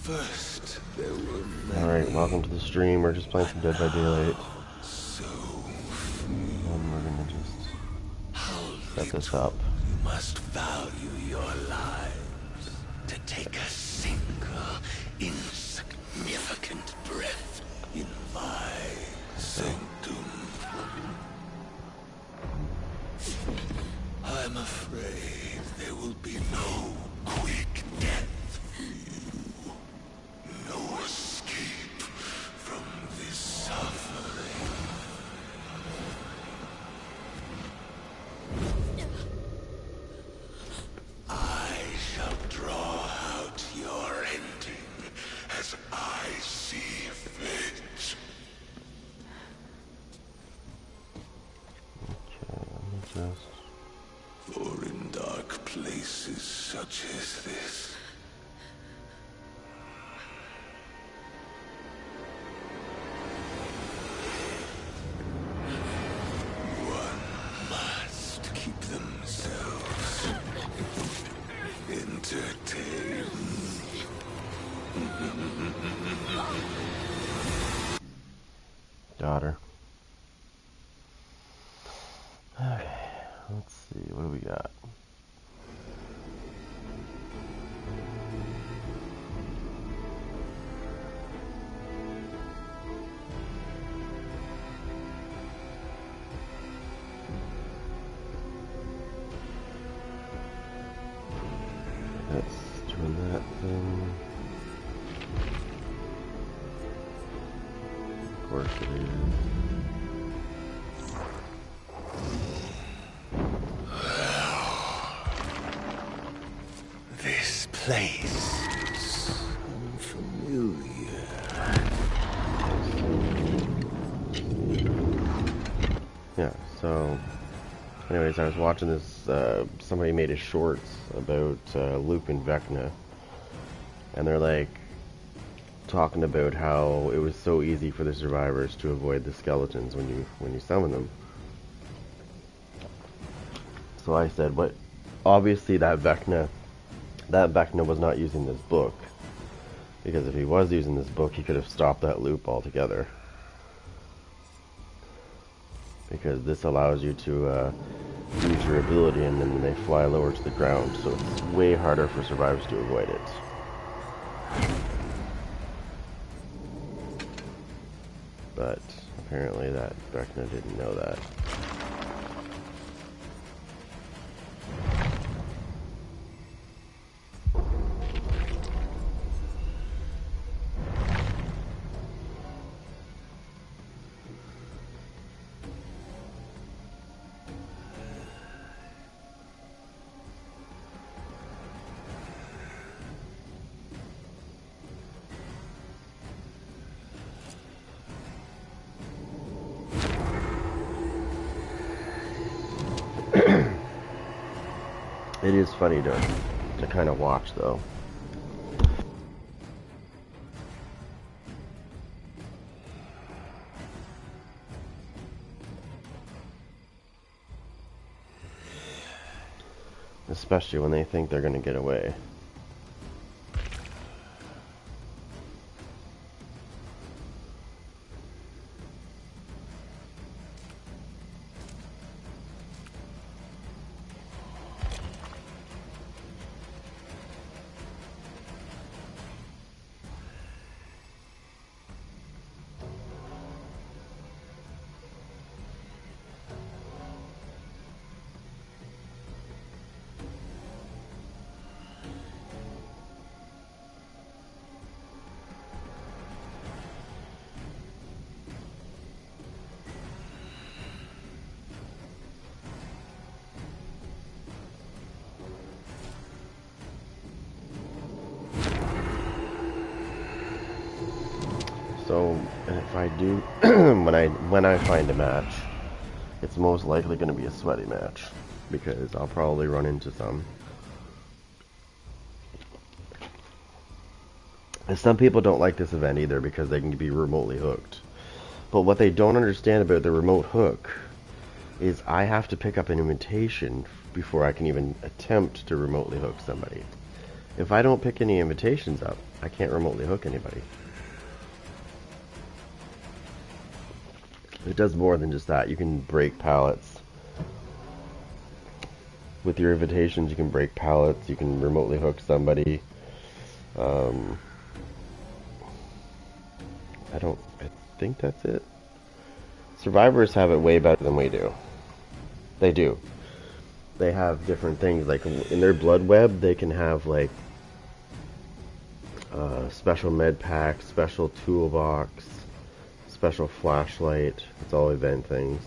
First, there were many. Alright, welcome to the stream. We're just playing some Dead by Daylight. So And we're gonna just set this up. you must value your lives to take a single insignificant breath in my sanctum. I'm afraid there will be no quick death for you. No escape from this suffering. I shall draw out your ending as I see fit. Okay, let me just... For in dark places such as this, one must keep themselves entertained. Got her. Okay, let's see, what do we got? Let's turn that thing. Of course it is. This place is unfamiliar. Yeah, so anyways, I was watching this, somebody made a shorts about Luke and Vecna, and they're like talking about how it was so easy for the survivors to avoid the skeletons when you summon them. So I said, what? Obviously that Vecna was not using this book, because if he was using this book, he could have stopped that loop altogether. Because this allows you to use your ability, and then they fly lower to the ground, so it's way harder for survivors to avoid it. But apparently that Vecna didn't know that. It is funny to kind of watch, though. Especially when they think they're going to get away. So, and if I do, when I find a match, it's most likely going to be a sweaty match, because I'll probably run into some. And some people don't like this event either because they can be remotely hooked. But what they don't understand about the remote hook is I have to pick up an invitation before I can even attempt to remotely hook somebody. If I don't pick any invitations up, I can't remotely hook anybody. It does more than just that. You can break pallets. With your invitations, you can break pallets. You can remotely hook somebody. I think that's it. Survivors have it way better than we do. They do. They have different things. Like in their blood web, they can have like special med pack, special toolbox, special flashlight. It's all event things.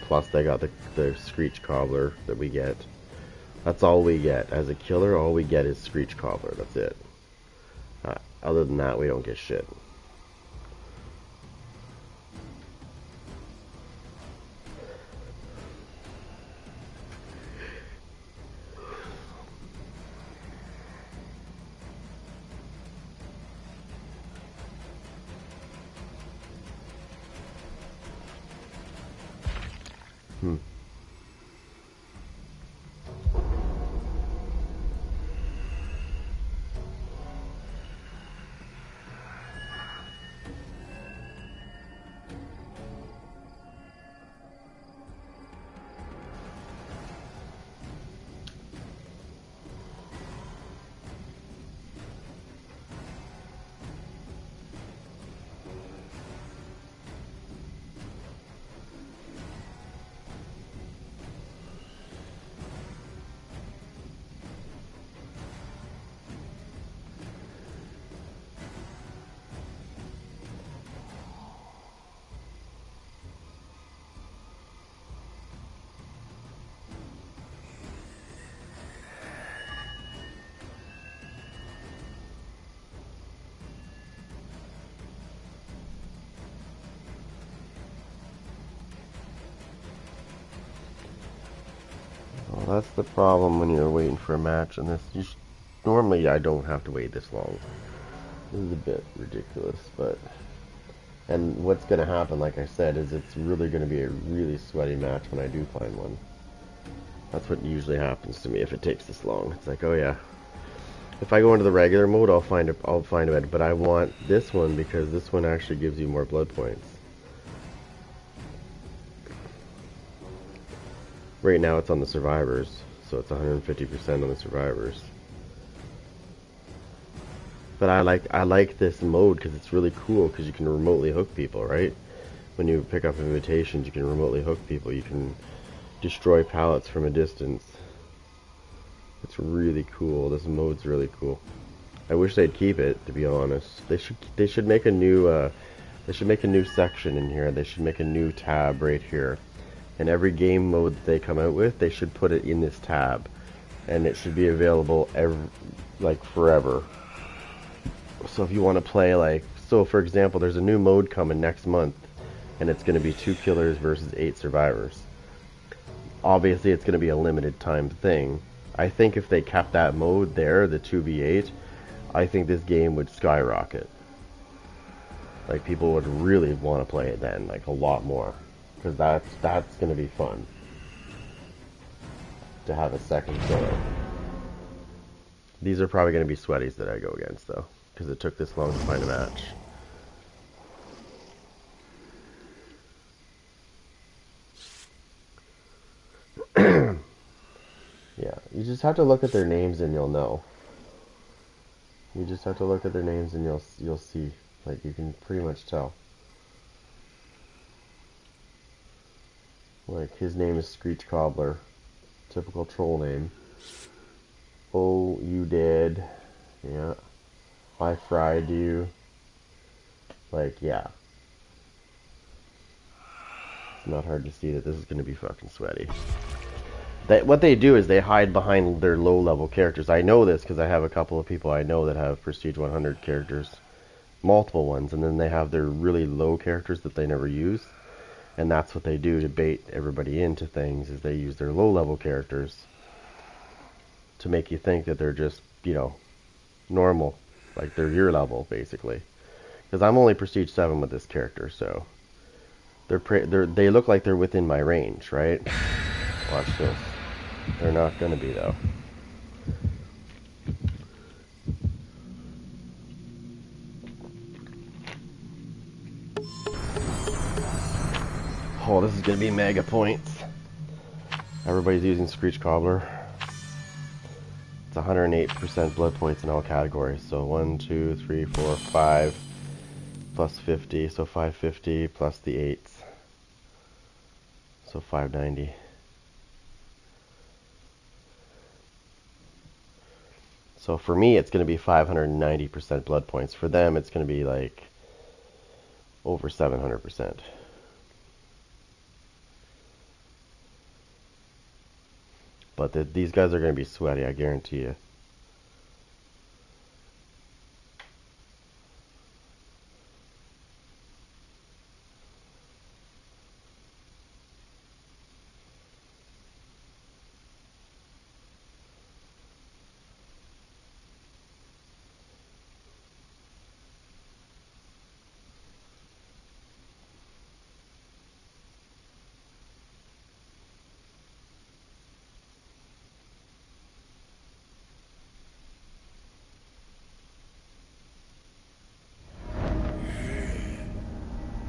Plus they got the Screech Cobbler that we get. That's all we get. As a killer, all we get is Screech Cobbler. That's it. Other than that, we don't get shit. Well, that's the problem when you're waiting for a match, and this. Normally, I don't have to wait this long. This is a bit ridiculous, but. And what's going to happen, like I said, is it's really going to be a really sweaty match when I do find one. That's what usually happens to me if it takes this long. It's like, oh yeah. If I go into the regular mode, I'll find a bed, but I want this one because this one actually gives you more blood points. Right now it's on the survivors, so it's 150% on the survivors. But I like this mode because it's really cool because you can remotely hook people, right? When you pick up invitations, you can remotely hook people. You can destroy pallets from a distance. It's really cool. This mode's really cool. I wish they'd keep it, to be honest. They should make a new section in here. They should make a new tab right here. And every game mode that they come out with, they should put it in this tab, and it should be available forever. So if you want to play for example, there's a new mode coming next month, and it's going to be 2 killers versus 8 survivors. Obviously, it's going to be a limited time thing. I think if they kept that mode there, the 2v8, I think this game would skyrocket. Like, people would really want to play it then, like a lot more. Because that's going to be fun. To have a second killer. These are probably going to be sweaties that I go against, though. Because it took this long to find a match. Yeah, you just have to look at their names and you'll know. You just have to look at their names and you'll see. Like, you can pretty much tell. Like, his name is Screech Cobbler. Typical troll name. Oh, you did. Yeah. I fried you. Like, yeah. It's not hard to see that this is going to be fucking sweaty. What they do is they hide behind their low-level characters. I know this because I have a couple of people I know that have Prestige 100 characters. Multiple ones. And then they have their really low characters that they never use. And that's what they do to bait everybody into things, is they use their low-level characters to make you think that they're just, normal. Like, they're your level, basically. Because I'm only Prestige 7 with this character, so... They look like they're within my range, right? Watch this. They're not gonna be, though. Oh, this is gonna be mega points. Everybody's using Screech Cobbler. It's 108% blood points in all categories. So 1, 2, 3, 4, 5 plus 50. So 550 plus the 8s. So 590. So for me, it's going to be 590% blood points. For them, it's going to be like over 700%. But these guys are going to be sweaty, I guarantee you.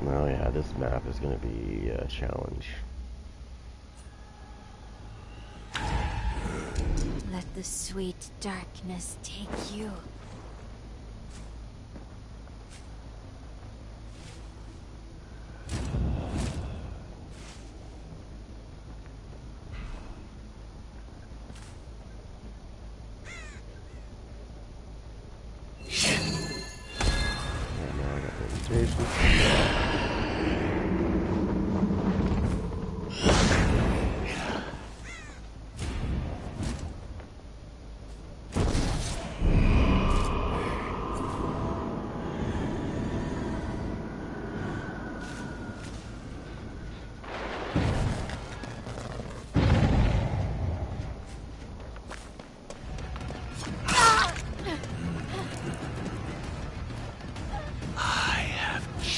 Oh yeah, this map is going to be a challenge. Let the sweet darkness take you. And now I got reputation.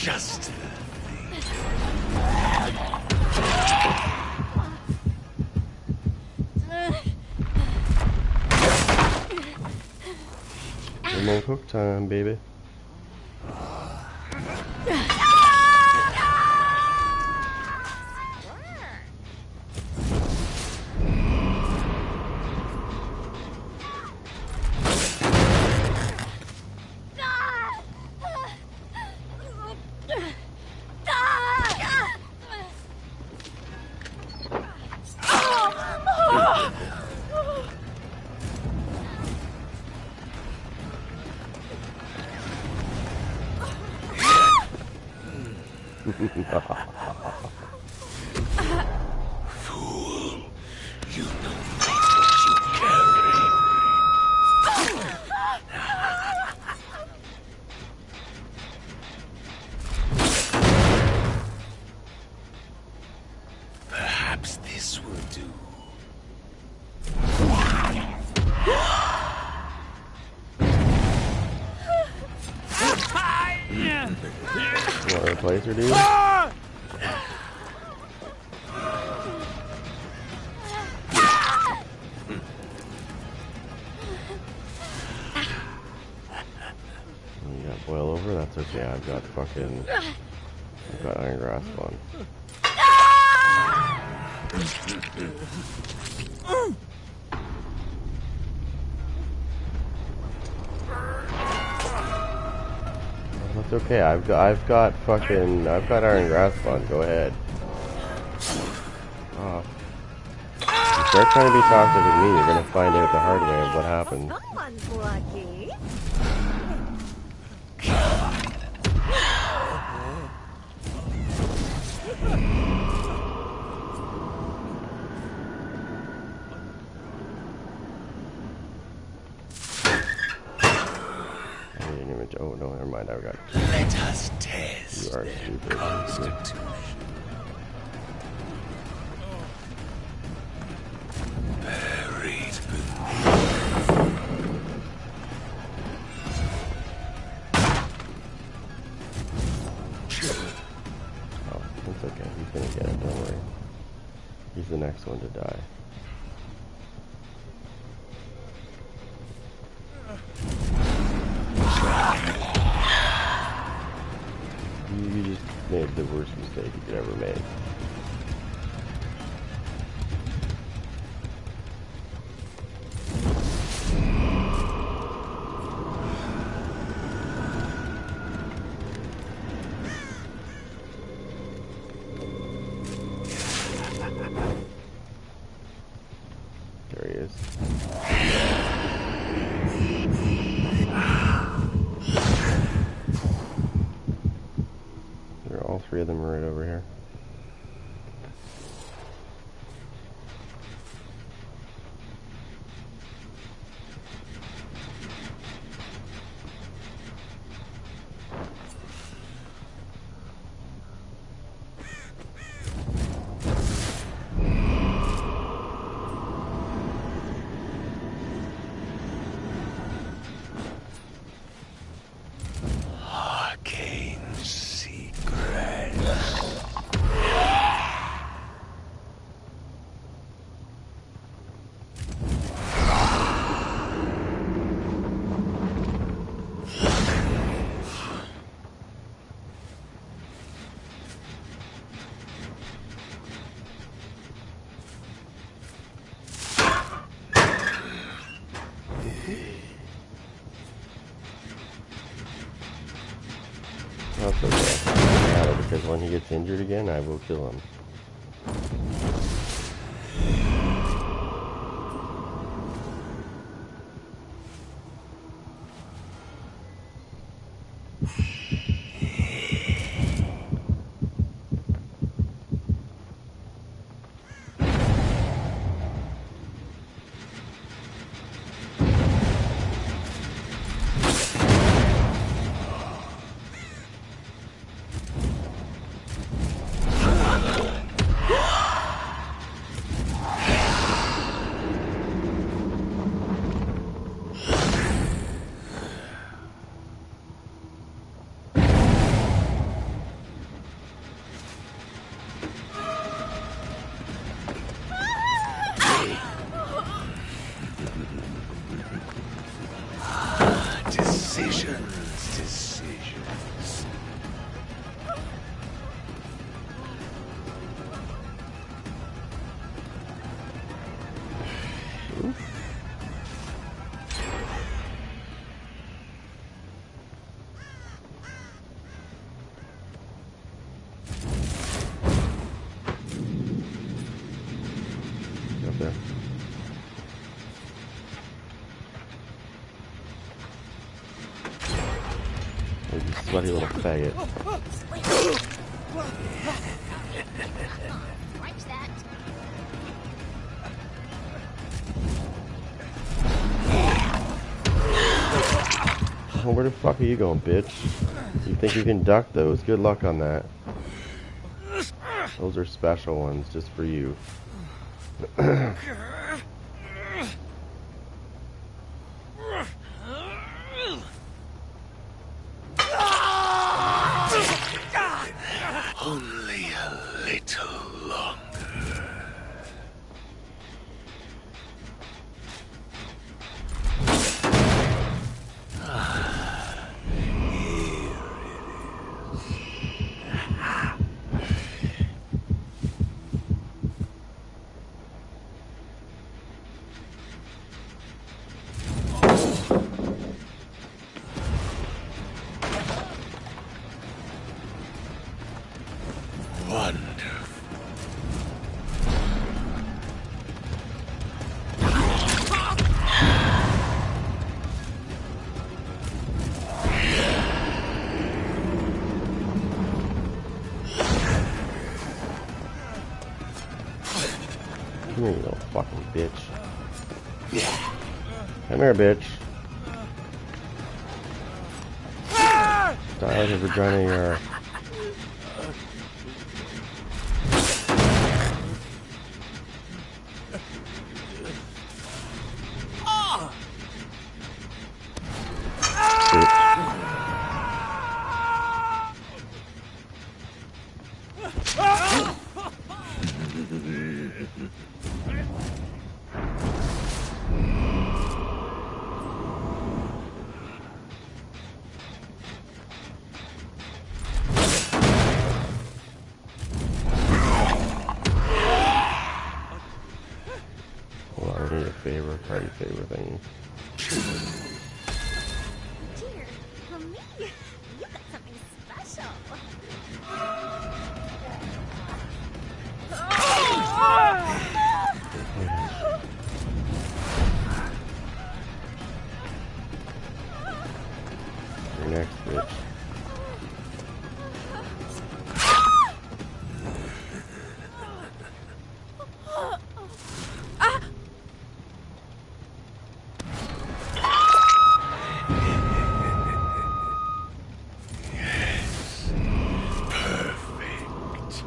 Just the Remote hook time, baby. fool. You know not what you carry. Perhaps this will do. You want to replace her, dude? You got boil over? That's okay. I've got iron grasp on. That's okay. I've got iron grasp on. Go ahead. Oh. You start trying to be toxic with me, you're gonna find out the hard way of what happened. Someone's lucky. I didn't even. Oh no, never mind. I got. Let us test You are their stupid. constitution. Buried Oh, it's okay. He's gonna get it. Don't worry. He's the next one to die. You just made the worst mistake you could ever make. There he is. All three of them are right over here. Arcane secrets. That's okay. It doesn't matter because when he gets injured again, I will kill him. Decisions. Up there. You sweaty little faggot. Watch that. Oh, where the fuck are you going, bitch? You think you can duck those? Good luck on that. Those are special ones, just for you. Only a little longer. Come here, you little fucking bitch. Come here, bitch. Die with your vagina in your... I need a favor, party favor thingy. Dear, for me, you got something special. Your next bitch. Perfect.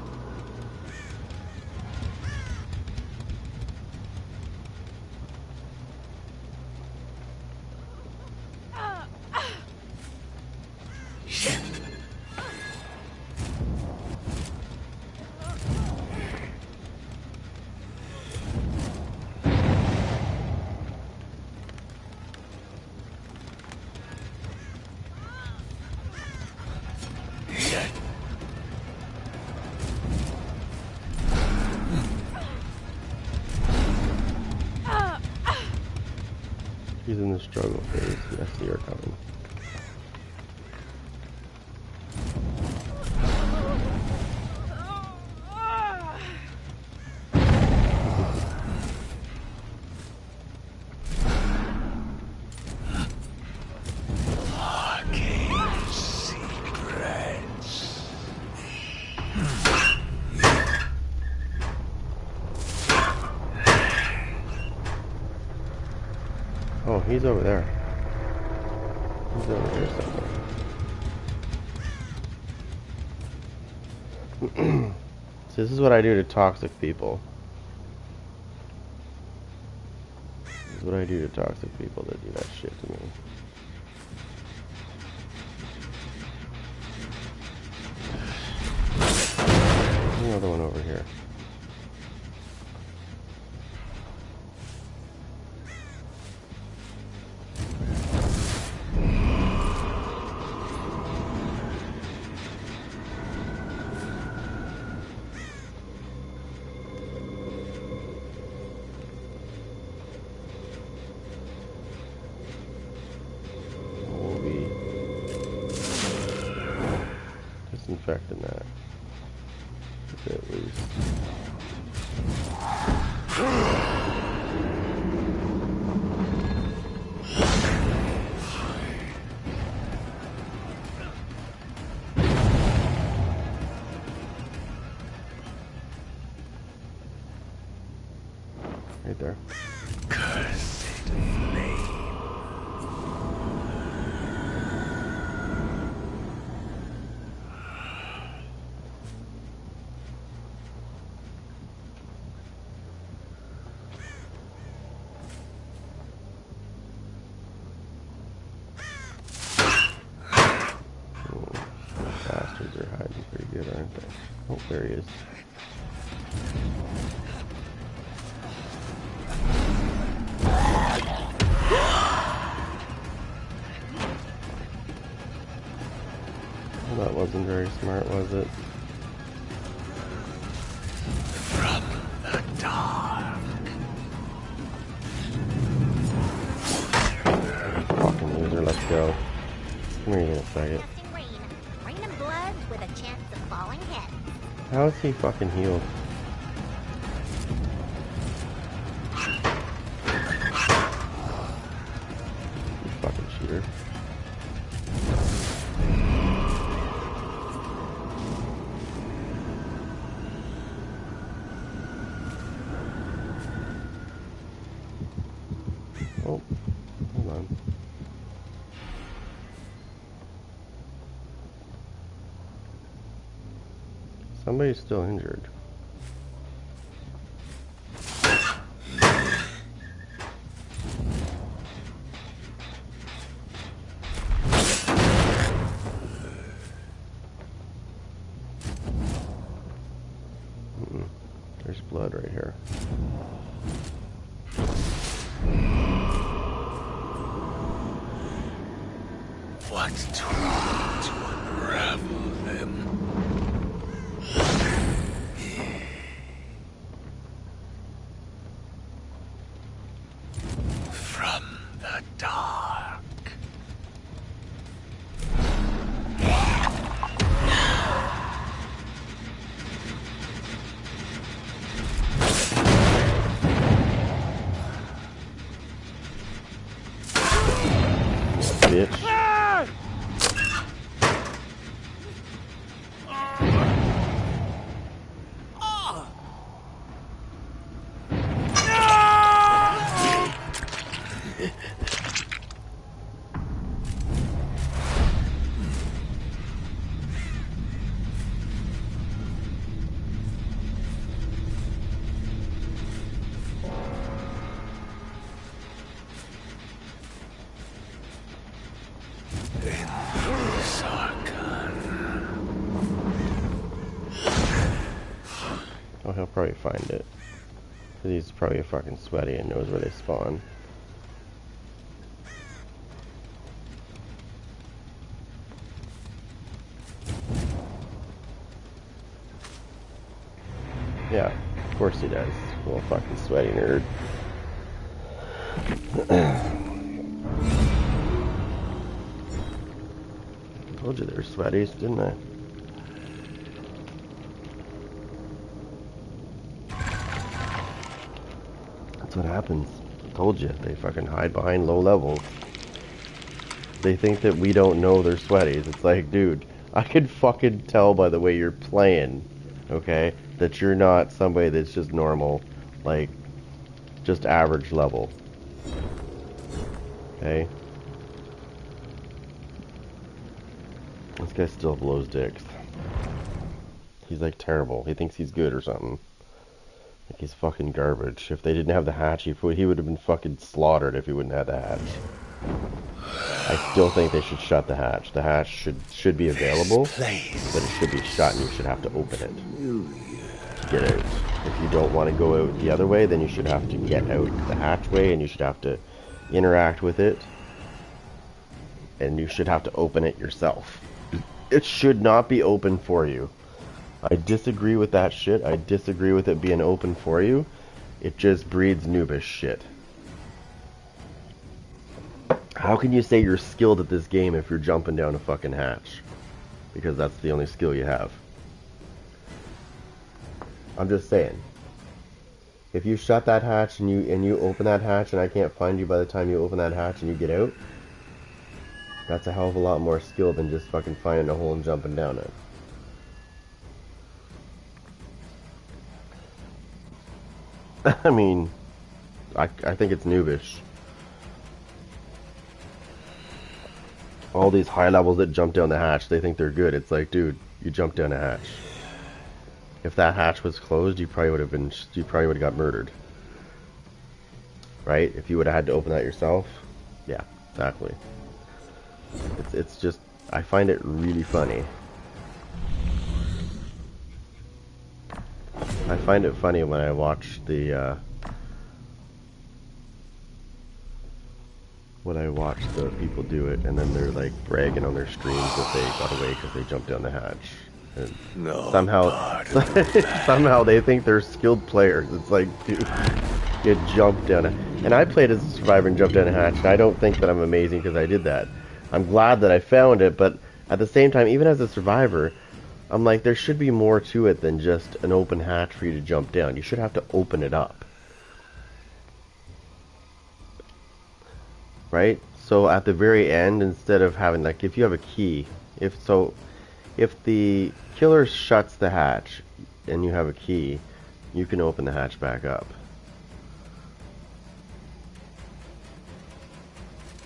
He's in the struggle phase. Yes, I see her coming. Arcane secrets. Oh, he's over there. He's over here somewhere. So this is what I do to toxic people. This is what I do to toxic people that do that shit to me. There's another one over here. We'll be disinfecting that. At least. Right there. Cursed flame. Bastards are hiding pretty good, aren't they? Oh, there he is. Well, that wasn't very smart, was it? From the dark. Fucking loser, let's go. Come here, you little faggot. Rain. Raining blood with a chance of falling heads. How is he fucking healed? You fucking cheater. Oh, hold on. Somebody's still injured. There's blood right here. What's too long to unravel them? bitch. Oh, he'll probably find it. Cause he's probably fucking sweaty and knows where they spawn. Yeah, of course he does. Little fucking sweaty nerd. I told you they were sweaties, didn't I? That's what happens. I told you, they fucking hide behind low levels. They think that we don't know they're sweaties. It's like, dude, I could fucking tell by the way you're playing, okay, that you're not somebody that's just normal, like, just average level. Okay? This guy still blows dicks. He's like terrible. He thinks he's good or something. Like he's fucking garbage. If they didn't have the hatch, he would have been fucking slaughtered if he wouldn't have the hatch. I still think they should shut the hatch. The hatch should be available, but it should be shut and you should have to open it to get out. If you don't want to go out the other way, then you should have to get out the hatchway and you should have to interact with it. And you should have to open it yourself. It should not be open for you. I disagree with that shit. I disagree with it being open for you. It just breeds noobish shit. How can you say you're skilled at this game if you're jumping down a fucking hatch? Because that's the only skill you have. I'm just saying. If you shut that hatch and you open that hatch and I can't find you by the time you open that hatch and you get out, that's a hell of a lot more skill than just fucking finding a hole and jumping down it. I mean, I think it's noobish. All these high levels that jump down the hatch, they think they're good. It's like, dude, you jumped down a hatch. If that hatch was closed, you probably would have got murdered. Right? If you would have had to open that yourself. Yeah, exactly. It's just, I find it really funny. I find it funny when I watch the people do it, and then they're like bragging on their streams that they got away because they jumped down the hatch. And no, somehow they think they're skilled players. It's like, dude, you jumped down it. And I played as a survivor and jumped down a hatch, and I don't think that I'm amazing because I did that. I'm glad that I found it, but at the same time, even as a survivor, I'm like, there should be more to it than just an open hatch for you to jump down. You should have to open it up. Right? So at the very end, instead of having, like, if you have a key, if the killer shuts the hatch and you have a key, you can open the hatch back up.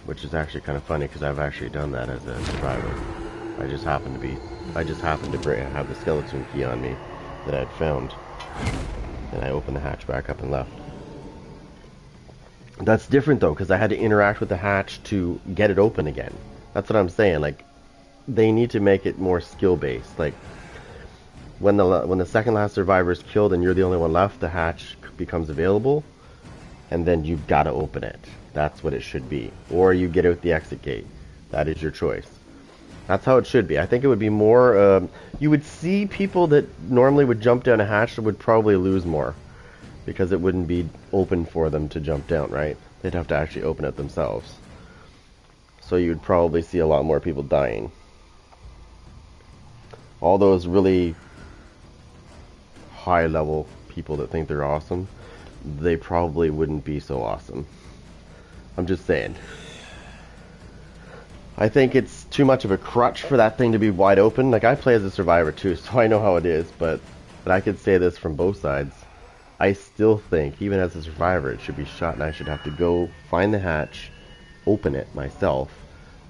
Which is actually kind of funny because I've actually done that as a survivor. I just happened to have the skeleton key on me that I'd found, and I opened the hatch back up and left. That's different though, because I had to interact with the hatch to get it open again. That's what I'm saying. Like, they need to make it more skill based. Like, when the second last survivor is killed and you're the only one left, the hatch becomes available, and then you've got to open it. That's what it should be. Or you get out the exit gate. That is your choice. That's how it should be. I think it would be more, you would see people that normally would jump down a hatch that would probably lose more. Because it wouldn't be open for them to jump down, right? They'd have to actually open it themselves. So you'd probably see a lot more people dying. All those really high level people that think they're awesome, they probably wouldn't be so awesome. I'm just saying. I think it's too much of a crutch for that thing to be wide open. Like, I play as a survivor too, so I know how it is, but I could say this from both sides. I still think, even as a survivor, it should be shut and I should have to go find the hatch, open it myself,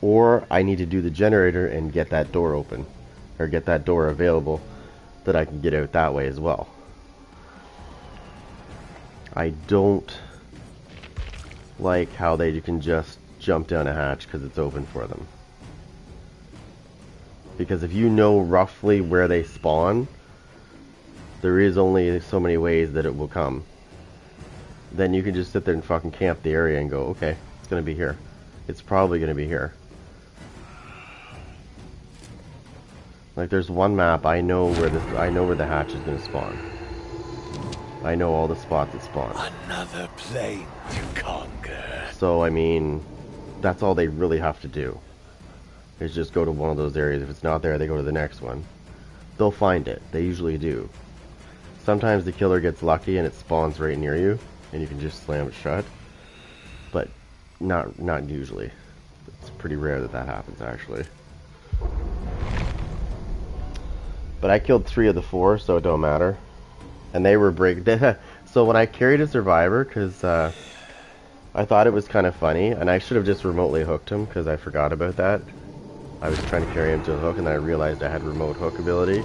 or I need to do the generator and get that door open, or get that door available that I can get out that way as well. I don't like how they can just jump down a hatch because it's open for them. Because if you know roughly where they spawn, there is only so many ways that it will come. Then you can just sit there and fucking camp the area and go, okay, it's gonna be here. It's probably gonna be here. Like, there's one map I know where the hatch is gonna spawn. I know all the spots it spawns. Another plane to conquer. So I mean, that's all they really have to do. Is just go to one of those areas. If it's not there, they go to the next one. They'll find it. They usually do. Sometimes the killer gets lucky and it spawns right near you, and you can just slam it shut. But not usually. It's pretty rare that that happens, actually. But I killed 3 of the 4, so it don't matter. And they were so when I carried a survivor, because I thought it was kind of funny, and I should have just remotely hooked him, because I forgot about that. I was trying to carry him to a hook, and then I realized I had remote hook ability.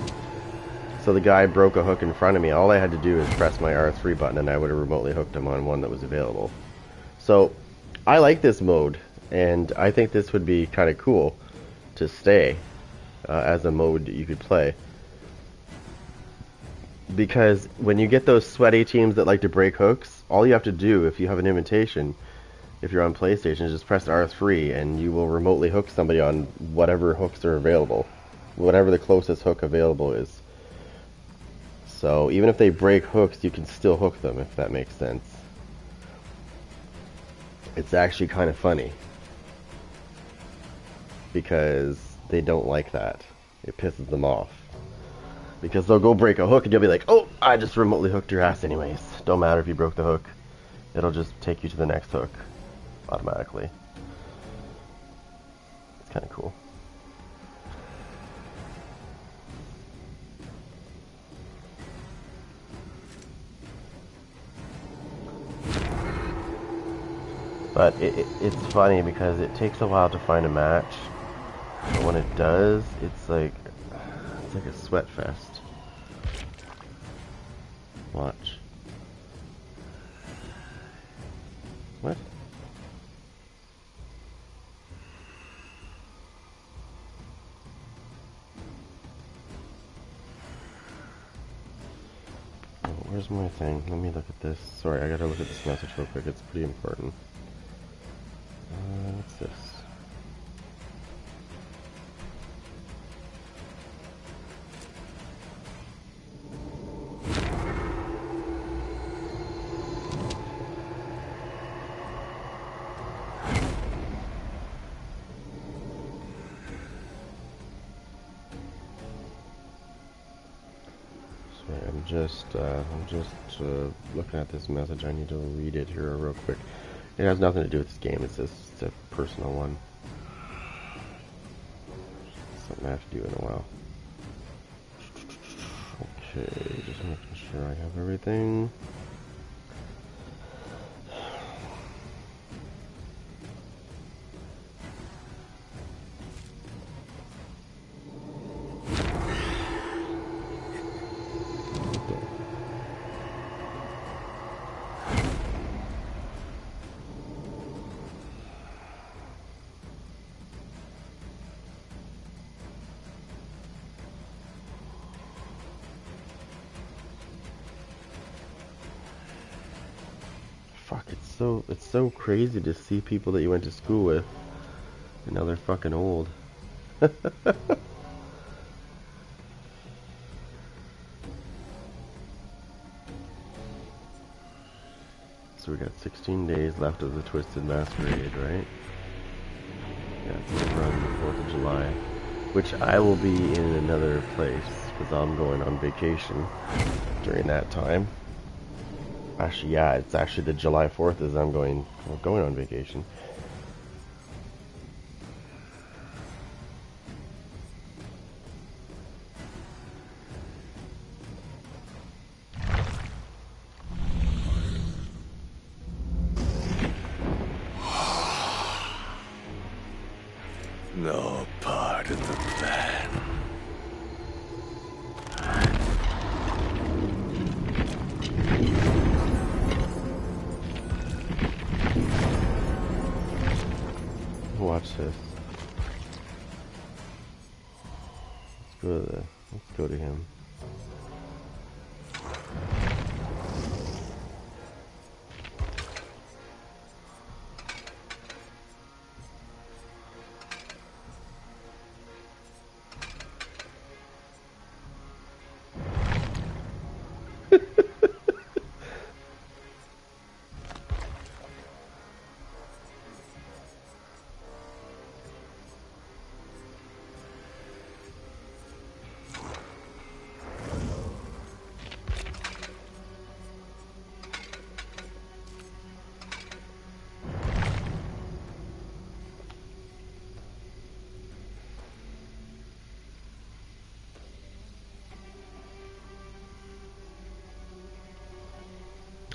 So the guy broke a hook in front of me. All I had to do is press my R3 button, and I would have remotely hooked him on one that was available. So I like this mode, and I think this would be kind of cool to stay as a mode that you could play. Because when you get those sweaty teams that like to break hooks, all you have to do, if you have an invitation, if you're on PlayStation, is just press R3 and you will remotely hook somebody on whatever hooks are available. Whatever the closest hook available is. So even if they break hooks, you can still hook them, if that makes sense. It's actually kind of funny. Because they don't like that. It pisses them off. Because they'll go break a hook and you'll be like, oh, I just remotely hooked your ass anyways. Don't matter if you broke the hook. It'll just take you to the next hook automatically. It's kind of cool. But it's funny because it takes a while to find a match. But when it does, it's like a sweat fest. Watch. What? Oh, where's my thing? Let me look at this. Sorry, I gotta look at this message real quick. It's pretty important. What's this? I'm just looking at this message. I need to read it here real quick. It has nothing to do with this game. It's just a personal one. Something I have to do in a while. Okay, just making sure I have everything. It's so crazy to see people that you went to school with, and now they're fucking old. So we got 16 days left of the Twisted Masquerade, right? Yeah, it's over on the 4th of July, which I will be in another place, because I'm going on vacation during that time. Actually, yeah, it's actually the July 4th is I'm going on vacation. no part of the plan. Watch this. Let's go to him.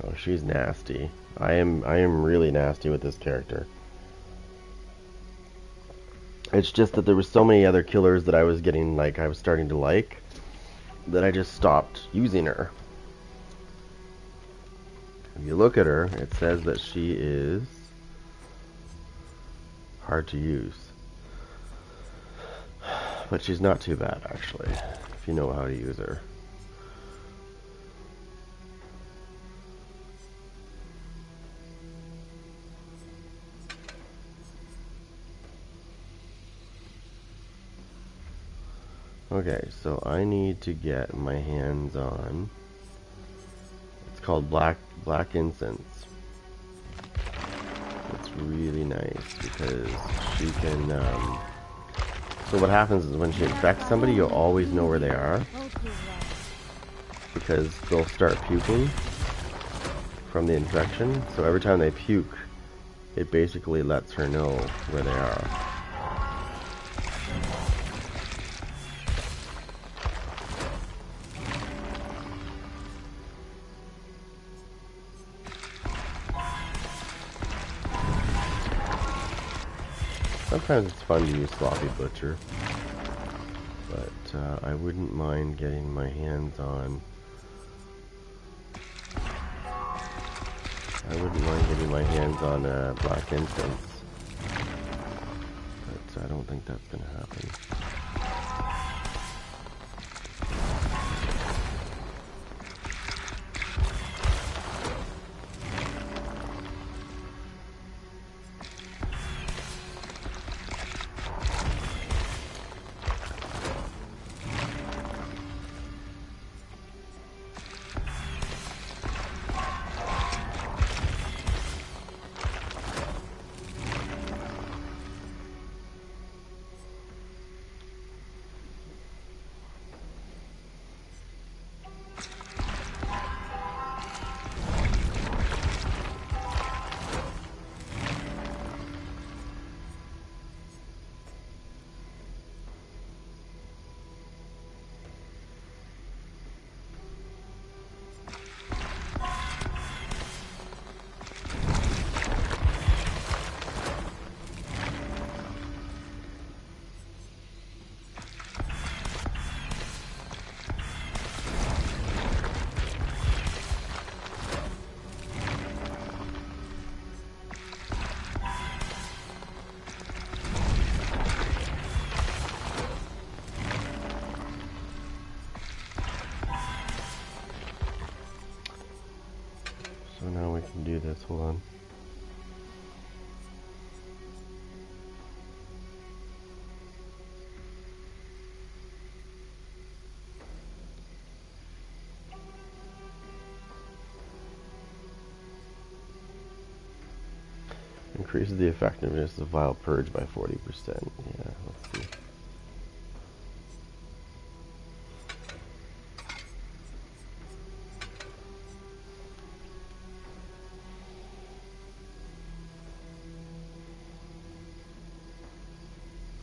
Oh, she's nasty. I am really nasty with this character. It's just that there were so many other killers that I was getting, like, I was starting to like, that I just stopped using her. If you look at her, it says that she is hard to use. But she's not too bad, actually, if you know how to use her. Okay, so I need to get my hands on, it's called black incense. It's really nice because she can, so what happens is when she infects somebody, you'll always know where they are, because they'll start puking from the infection. So every time they puke, it basically lets her know where they are. Sometimes it's fun to use Sloppy Butcher, but I wouldn't mind getting my hands on. Black Incense, but I don't think that's gonna happen. So now we can do this, hold on. Increases the effectiveness of Vile Purge by 40%. Yeah, let's see.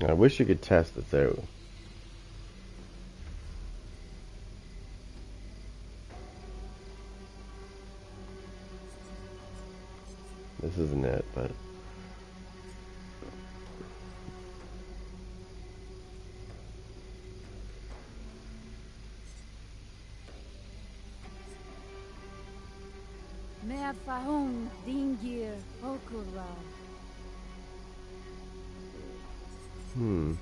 I wish you could test this out. This isn't it, but Meafahun dingir okura. Hmm.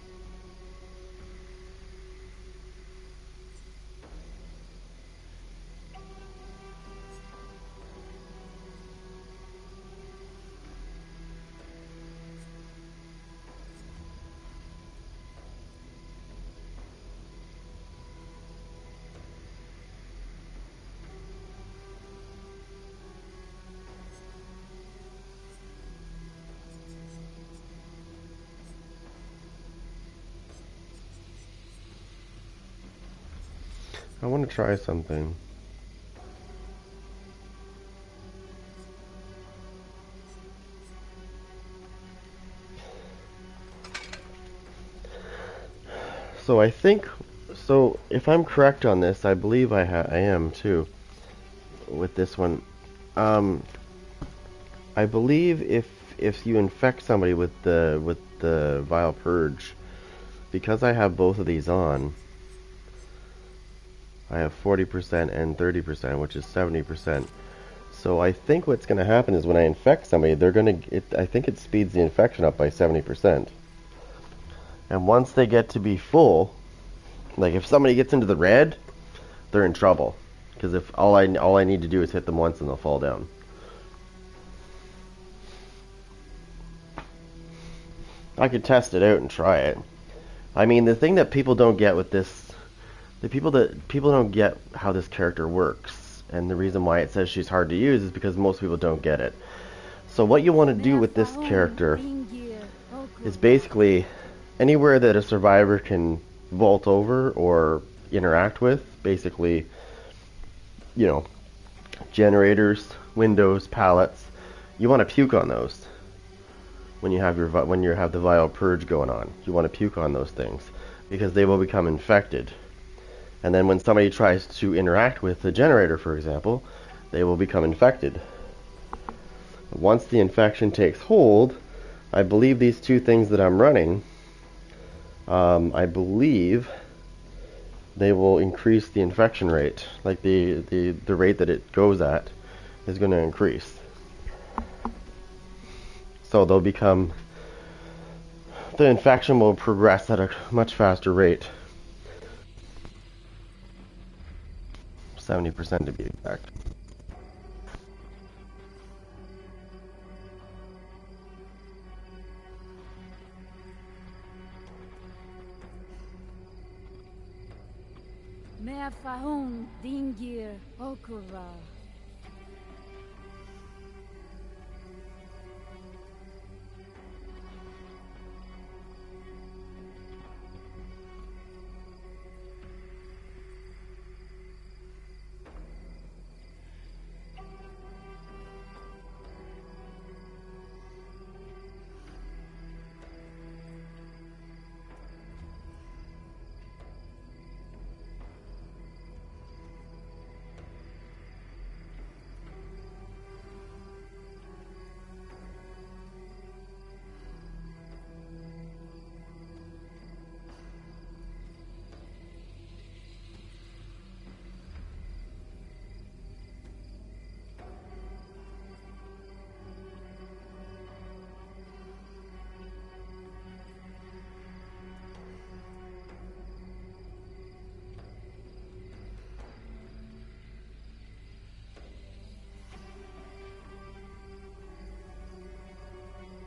I want to try something. So I think, so if I'm correct on this, I believe I am too with this one. Um, I believe if you infect somebody with the Vile Purge, because I have both of these on, I have 40% and 30%, which is 70%. So I think what's going to happen is when I infect somebody, I think it speeds the infection up by 70%. And once they get to be full, like if somebody gets into the red, they're in trouble. Because if all I need to do is hit them once and they'll fall down. I could test it out and try it. I mean, the thing that people don't get with this, people don't get how this character works, and the reason why it says she's hard to use is because most people don't get it. So what you want to do with this character is basically anywhere that a survivor can vault over or interact with, basically, you know, generators, windows, pallets, you want to puke on those. When you have the Vile Purge going on, you want to puke on those things because they will become infected. And then when somebody tries to interact with the generator, for example, they will become infected. Once the infection takes hold, I believe these two things that I'm running, I believe they will increase the infection rate. Like the rate that it goes at is going to increase. So the infection will progress at a much faster rate. 70% to be exact. Meafahun dingir okura.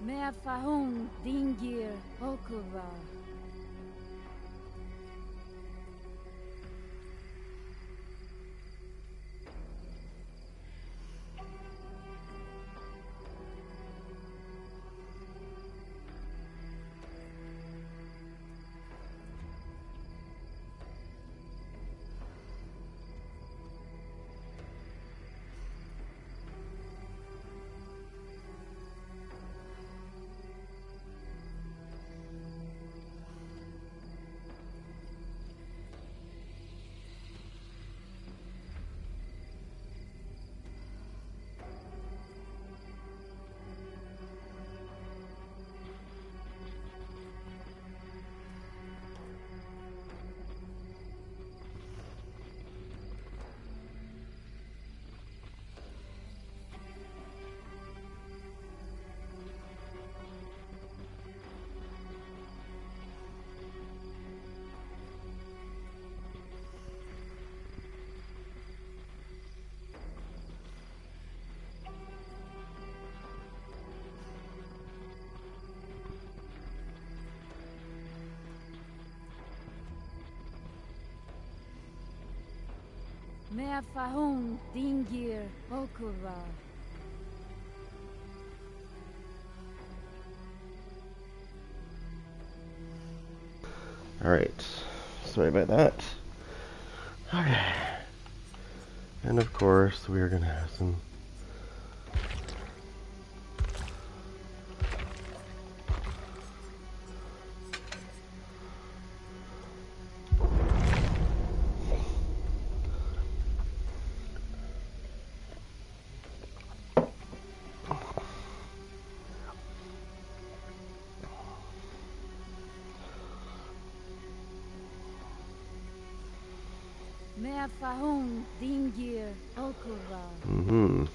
Meafahun dingir okura. Meafahun dingir okura. Alright. Sorry about that. Okay. And of course, we are going to have some... Meafahun dingir okura. Mm-hmm.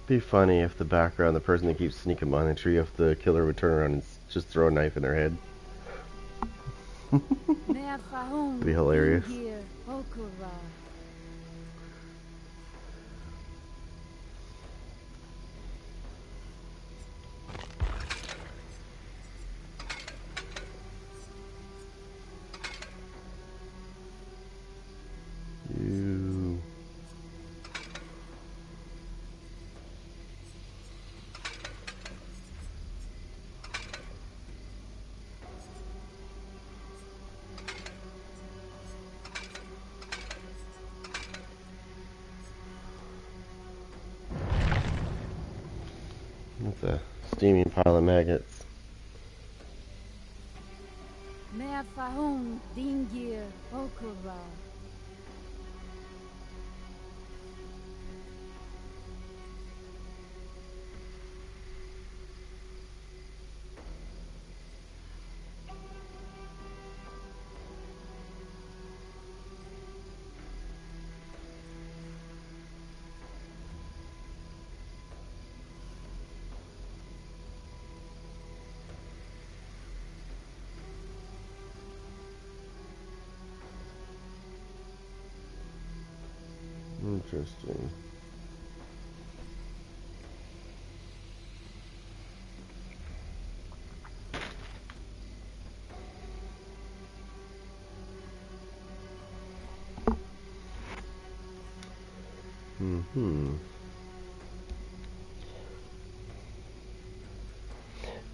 Be funny if the background, the person that keeps sneaking behind the tree, if the killer would turn around and just throw a knife in their head. It'd be hilarious. You. That's a steaming pile of maggots. Meafahun dingir okura. Interesting. Mm-hmm.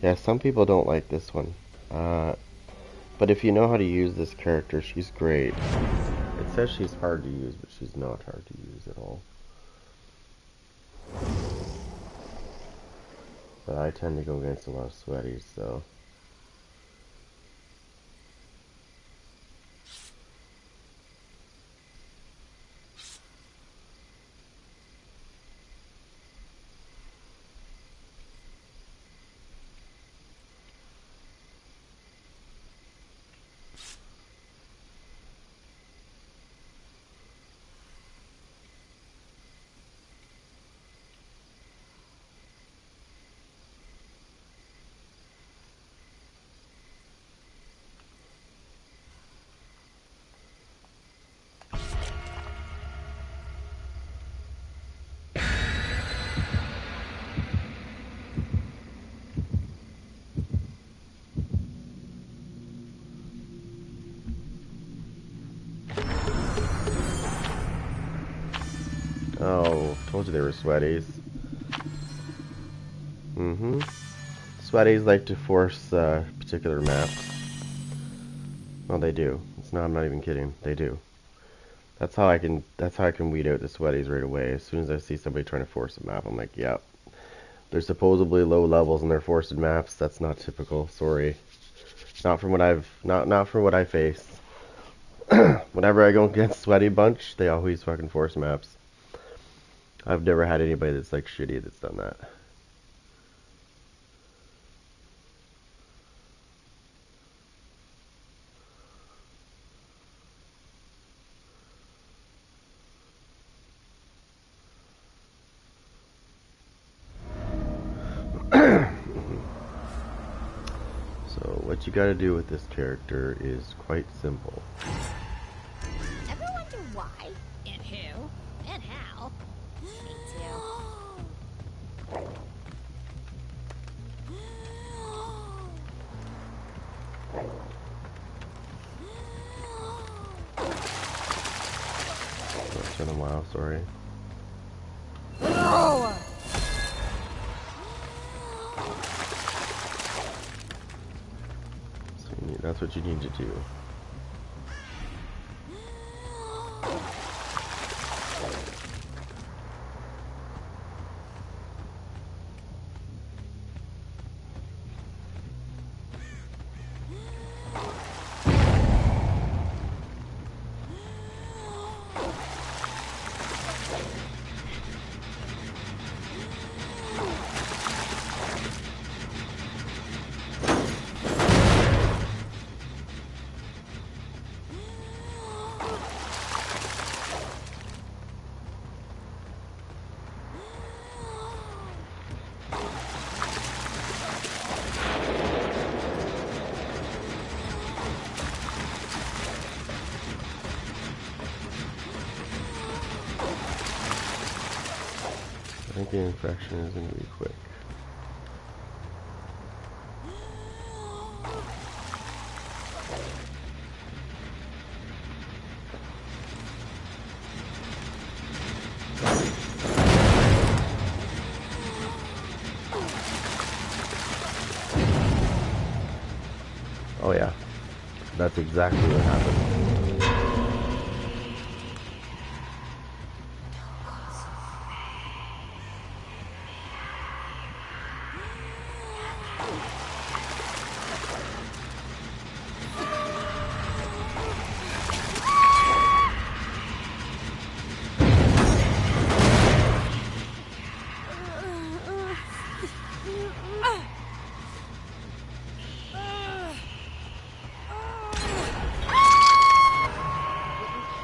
Yeah, some people don't like this one. But if you know how to use this character, she's great. It says she's hard to use, but she's not hard to use at all. But I tend to go against a lot of sweaties, so... Oh, told you they were sweaties. Mm-hmm. Sweaties like to force particular maps. Well, they do. I'm not even kidding. They do. That's how I can weed out the sweaties right away. As soon as I see somebody trying to force a map, I'm like, yep. They're supposedly low levels and they're forested maps. That's not typical. Sorry, not from what not from what I face. Whenever I go against Sweaty Bunch, they always fucking force maps. I've never had anybody that's like shitty that's done that. So what you gotta do with this character is quite simple. Ever wonder why? And who? And how? Me too. It's been a while, sorry. So that's what you need to do. I think the infection is going to be quick. Oh yeah, that's exactly what happened.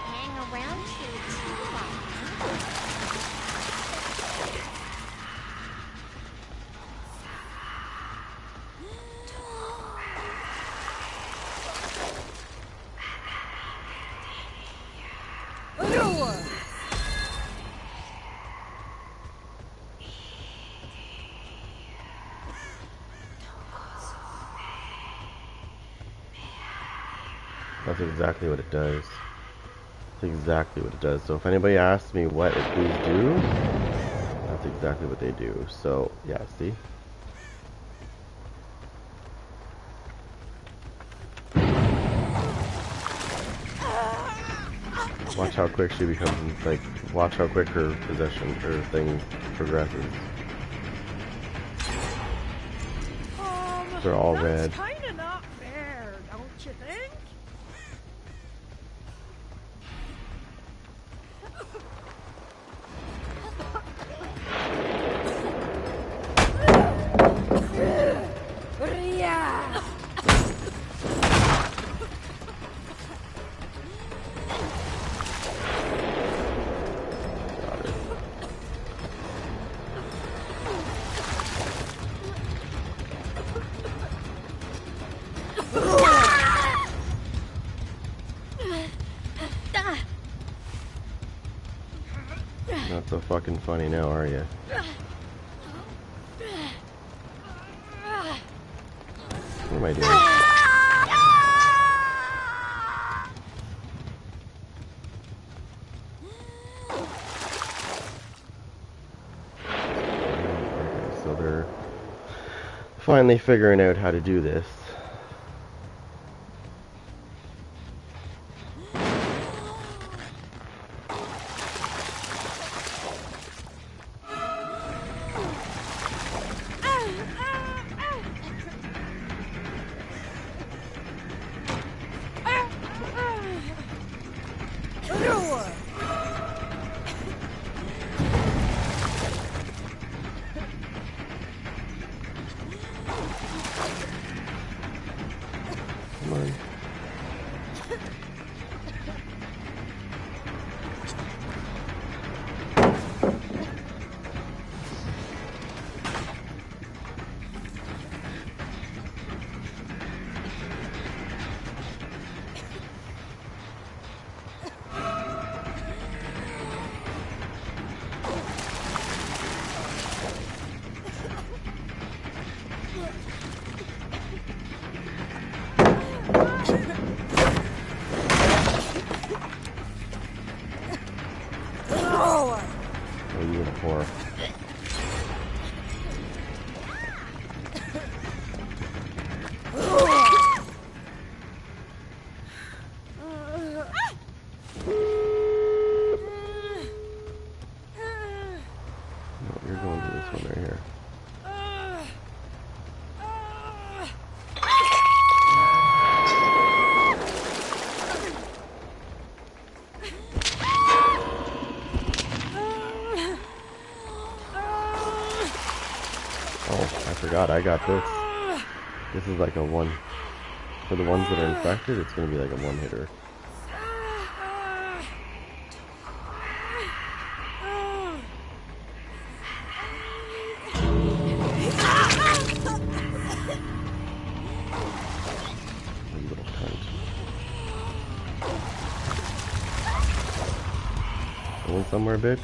Hang around here too long. That's exactly what it does. That's exactly what it does. So if anybody asks me what these do, that's exactly what they do. So yeah, see? Watch how quick she becomes, like, watch how quick her possession, her thing progresses. They're all red. That's kinda not fair, don't you think? Got it. Not so fucking funny now, are you? What am I doing? Okay, so they're finally figuring out how to do this. Come on. Oh, you little whore. No, you're going to this one right here. Oh, I forgot, I got this. This is like a one. For the ones that are infected, it's going to be like a one-hitter. You little cunt. Going somewhere, bitch?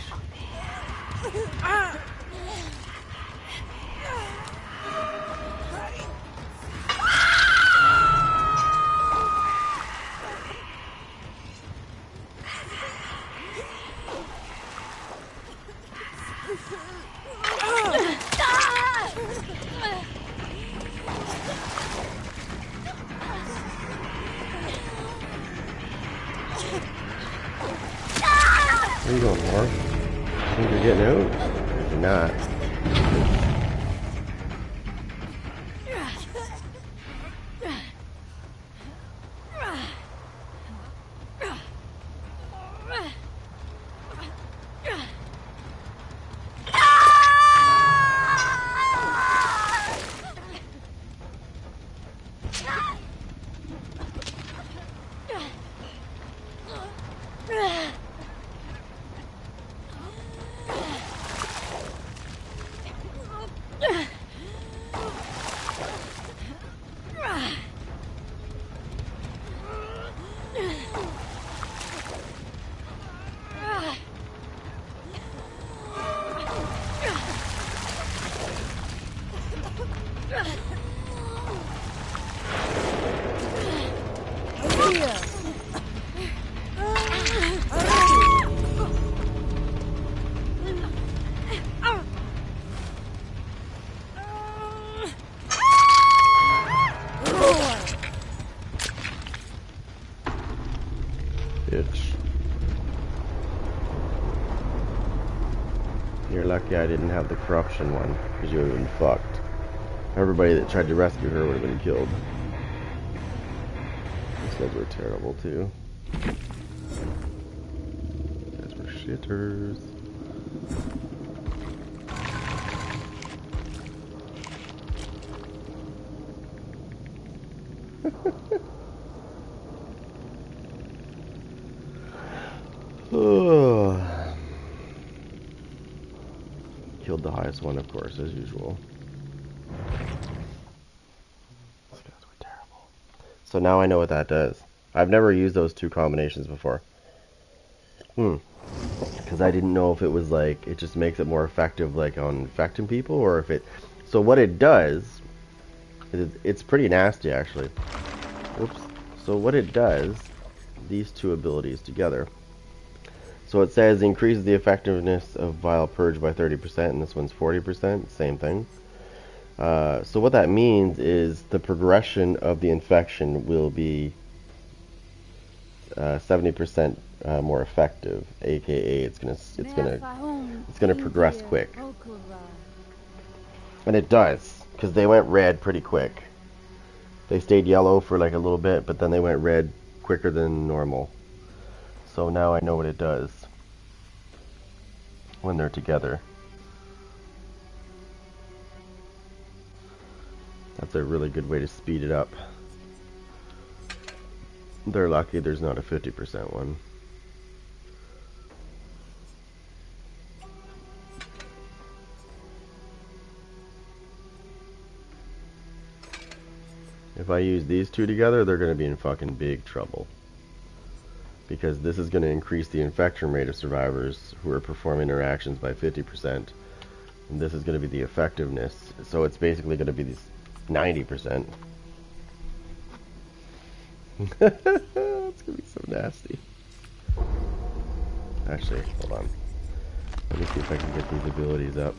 Where you going, Mark? You think you're getting out? You're not. Bitch. You're lucky I didn't have the corruption one, because you would have been fucked. Everybody that tried to rescue her would have been killed. These guys were terrible too. These guys were shitters. Killed the highest one, of course, as usual. These guys were terrible. So now I know what that does. I've never used those two combinations before. Because I didn't know if it was like, it just makes it more effective like on infecting people, or if it... So what it does, it's pretty nasty actually. Oops. So what it does, these two abilities together. So it says increases the effectiveness of Vile Purge by 30%, and this one's 40%, same thing. So what that means is the progression of the infection will be 70% more effective, aka it's gonna progress quick. And it does, because they went red pretty quick. They stayed yellow for like a little bit, but then they went red quicker than normal. So now I know what it does when they're together. That's a really good way to speed it up. They're lucky there's not a 50% one. If I use these two together, they're going to be in fucking big trouble. Because this is going to increase the infection rate of survivors who are performing interactions by 50%. And this is going to be the effectiveness. So it's basically going to be these 90%. It's going to be so nasty. Actually, hold on. Let me see if I can get these abilities up.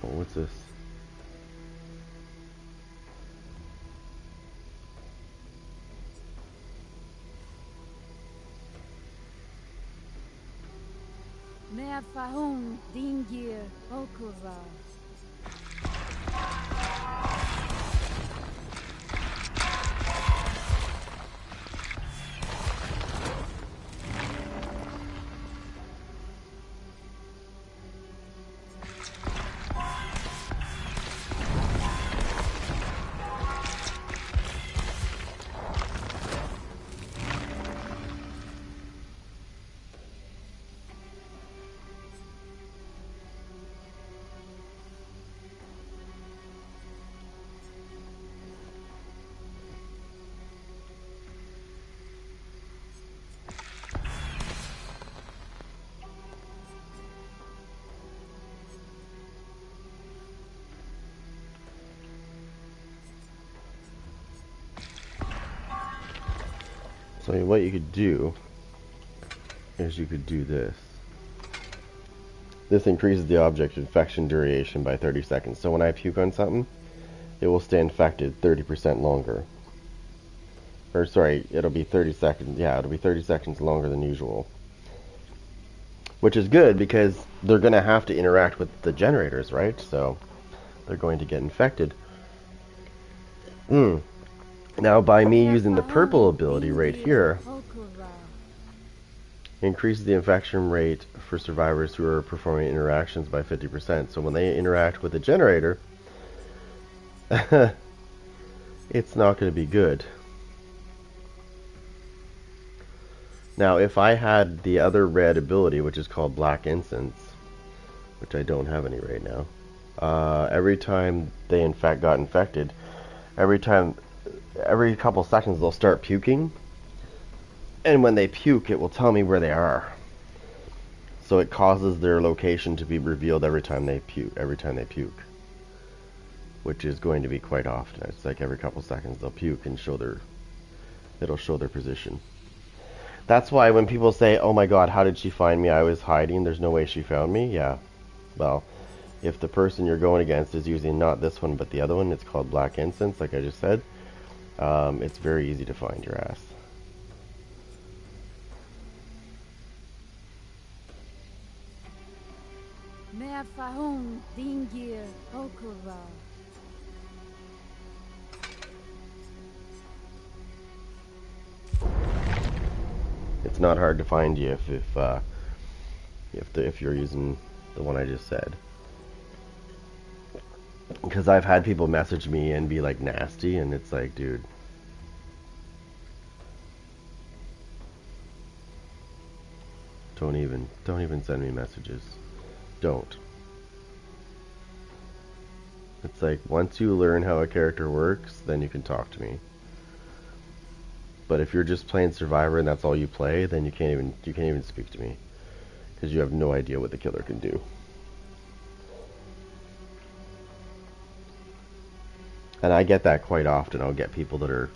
What's this? Meafahun dingir okura. So what you could do is you could do this. This increases the object infection duration by 30 seconds. So when I puke on something, it will stay infected 30% longer. Or sorry, it'll be 30 seconds. Yeah, it'll be 30 seconds longer than usual. Which is good because they're going to have to interact with the generators, right? So they're going to get infected. Now, by me using the purple ability right here, increases the infection rate for survivors who are performing interactions by 50%. So when they interact with the generator, it's not going to be good. Now, if I had the other red ability, which is called Black Incense, which I don't have any right now, every time they got infected, every couple seconds they'll start puking, and when they puke it will tell me where they are. So it causes their location to be revealed every time they puke, which is going to be quite often. It's like every couple seconds they'll puke and it'll show their position. That's why when people say, oh my god, how did she find me? I was hiding, there's no way she found me. Yeah, well, if the person you're going against is using not this one but the other one, it's called Black Incense, like I just said, it's very easy to find your ass. Meafahun dingir okura. It's not hard to find you if you're using the one I just said. Because I've had people message me and be like nasty, and it's like, dude, don't even send me messages. Don't. It's like once you learn how a character works, then you can talk to me. But if you're just playing Survivor and that's all you play, then you can't even speak to me because you have no idea what the killer can do. And I get that quite often. I'll get people that are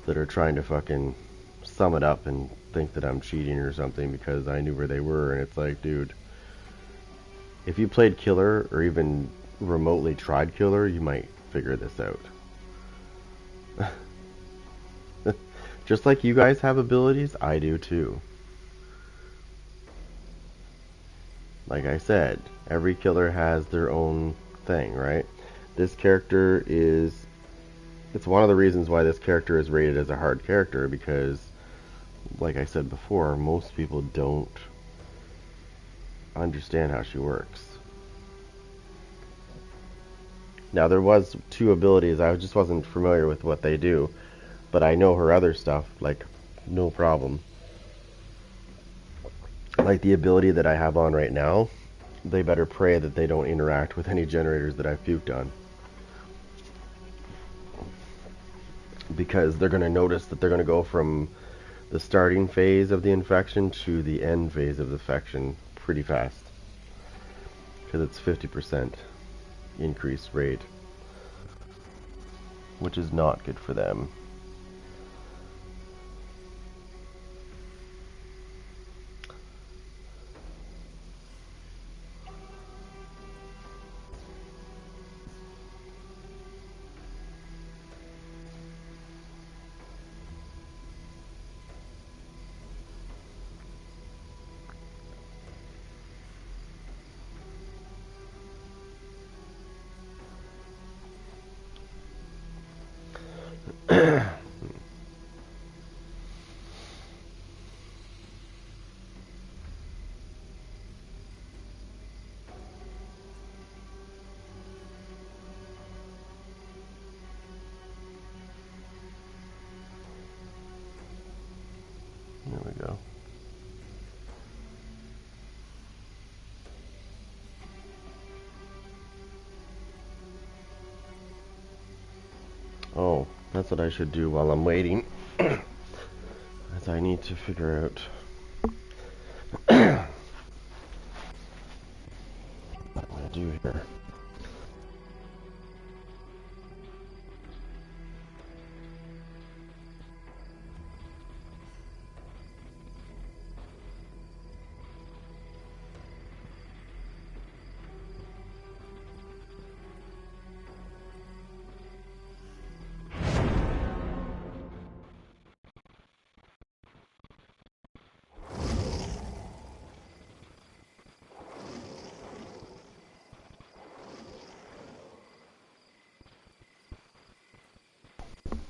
that are trying to fucking sum it up and think that I'm cheating or something because I knew where they were, and it's like, dude, if you played Killer or even remotely tried Killer, you might figure this out. Just like you guys have abilities, I do too. Like I said, every killer has their own thing, right? This character is... It's one of the reasons why this character is rated as a hard character, because, like I said before, most people don't understand how she works. Now, there was 2 abilities. I just wasn't familiar with what they do, but I know her other stuff, like, no problem. Like the ability that I have on right now, they better pray that they don't interact with any generators that I've puked on. Because they're going to notice that they're going to go from the starting phase of the infection to the end phase of the infection pretty fast. Because it's 50% increased rate, which is not good for them. There we go. Oh, that's what I should do while I'm waiting. As I need to figure out what I'm going to do here.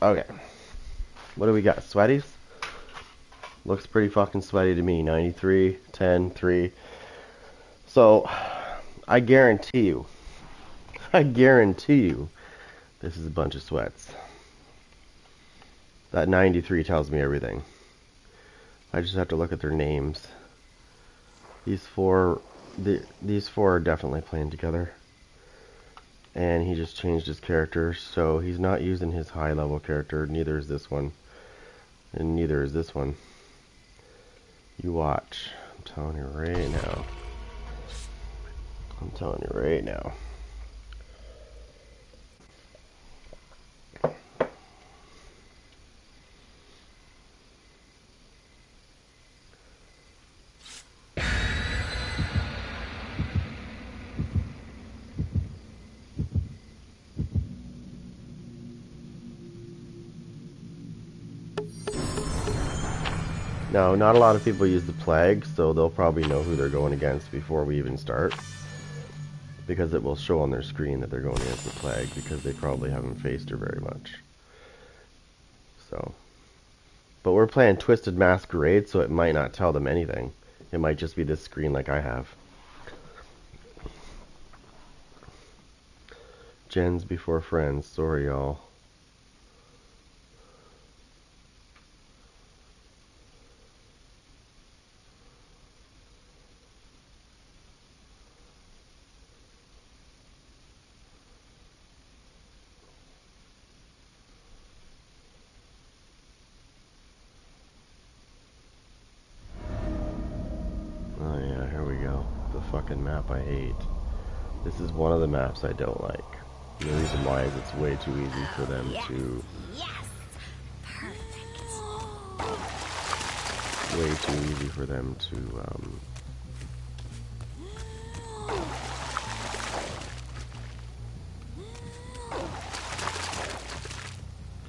Okay. What do we got? Sweaties? Looks pretty fucking sweaty to me. 93, 10, 3. So, I guarantee you, this is a bunch of sweats. That 93 tells me everything. I just have to look at their names. These four are definitely playing together. And he just changed his character, so he's not using his high level character. Neither is this one. And neither is this one. You watch. I'm telling you right now. I'm telling you right now. Now, not a lot of people use the plague, so they'll probably know who they're going against before we even start. Because it will show on their screen that they're going against the plague, because they probably haven't faced her very much. So. But we're playing Twisted Masquerade, so it might not tell them anything. It might just be this screen like I have. Gens before friends. Sorry, y'all. Oh yeah, here we go. The fucking map I hate. This is one of the maps I don't like. The reason why is it's way too easy for them to... Yes! Perfect. way too easy for them to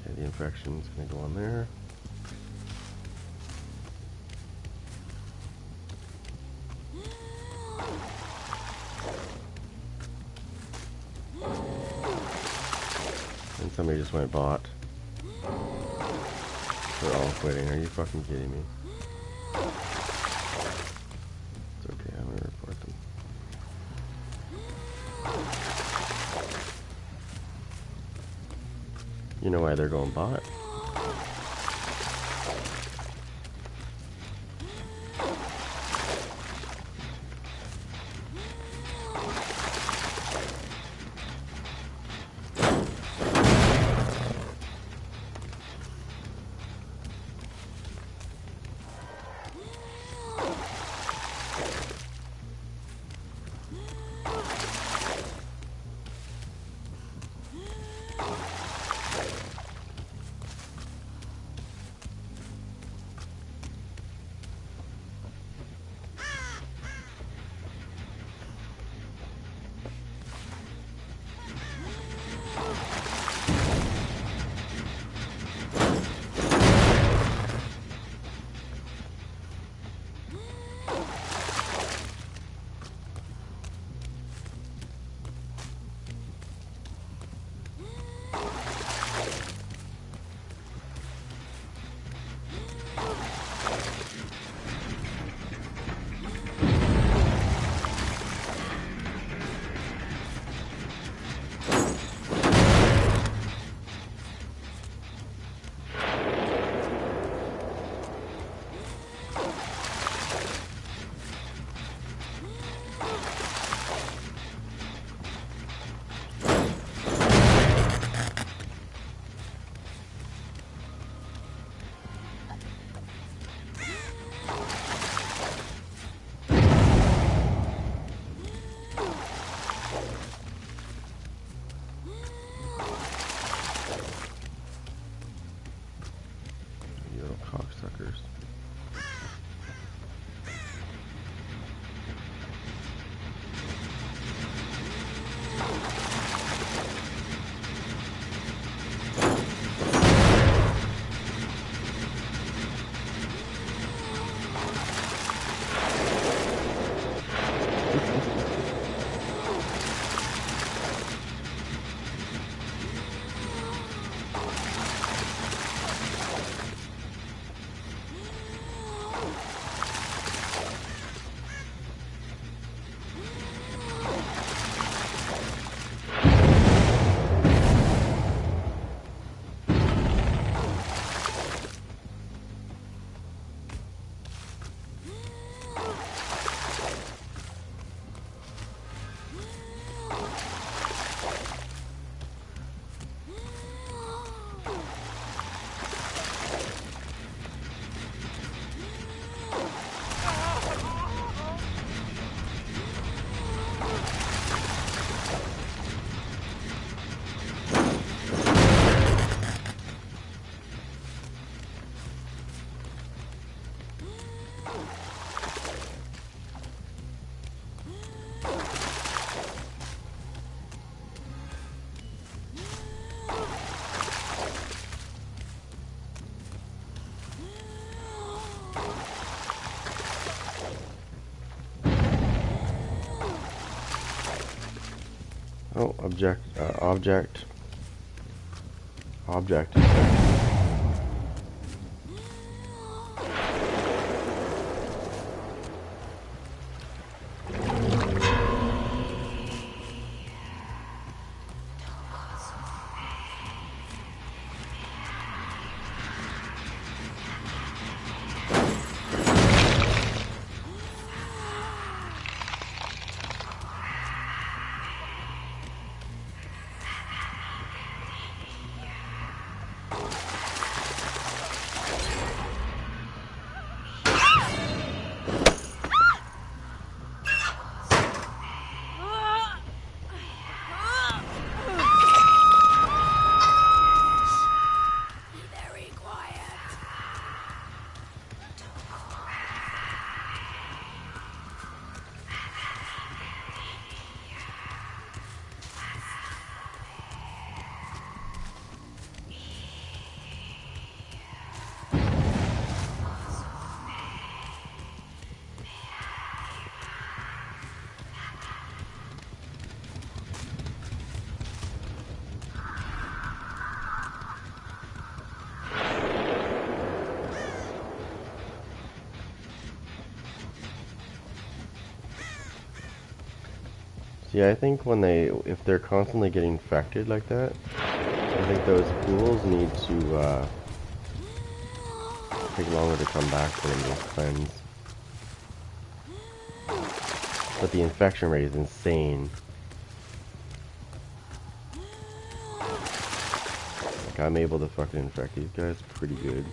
okay, the infection's gonna go on there. And somebody just went bot. They're all quitting. Are you fucking kidding me? It's okay, I'm gonna report them. You know why they're going bot? Cocksuckers. Oh, object. Yeah, I think if they're constantly getting infected like that, I think those pools need to take longer to come back for them to cleanse. But the infection rate is insane. Like, I'm able to fucking infect these guys pretty good.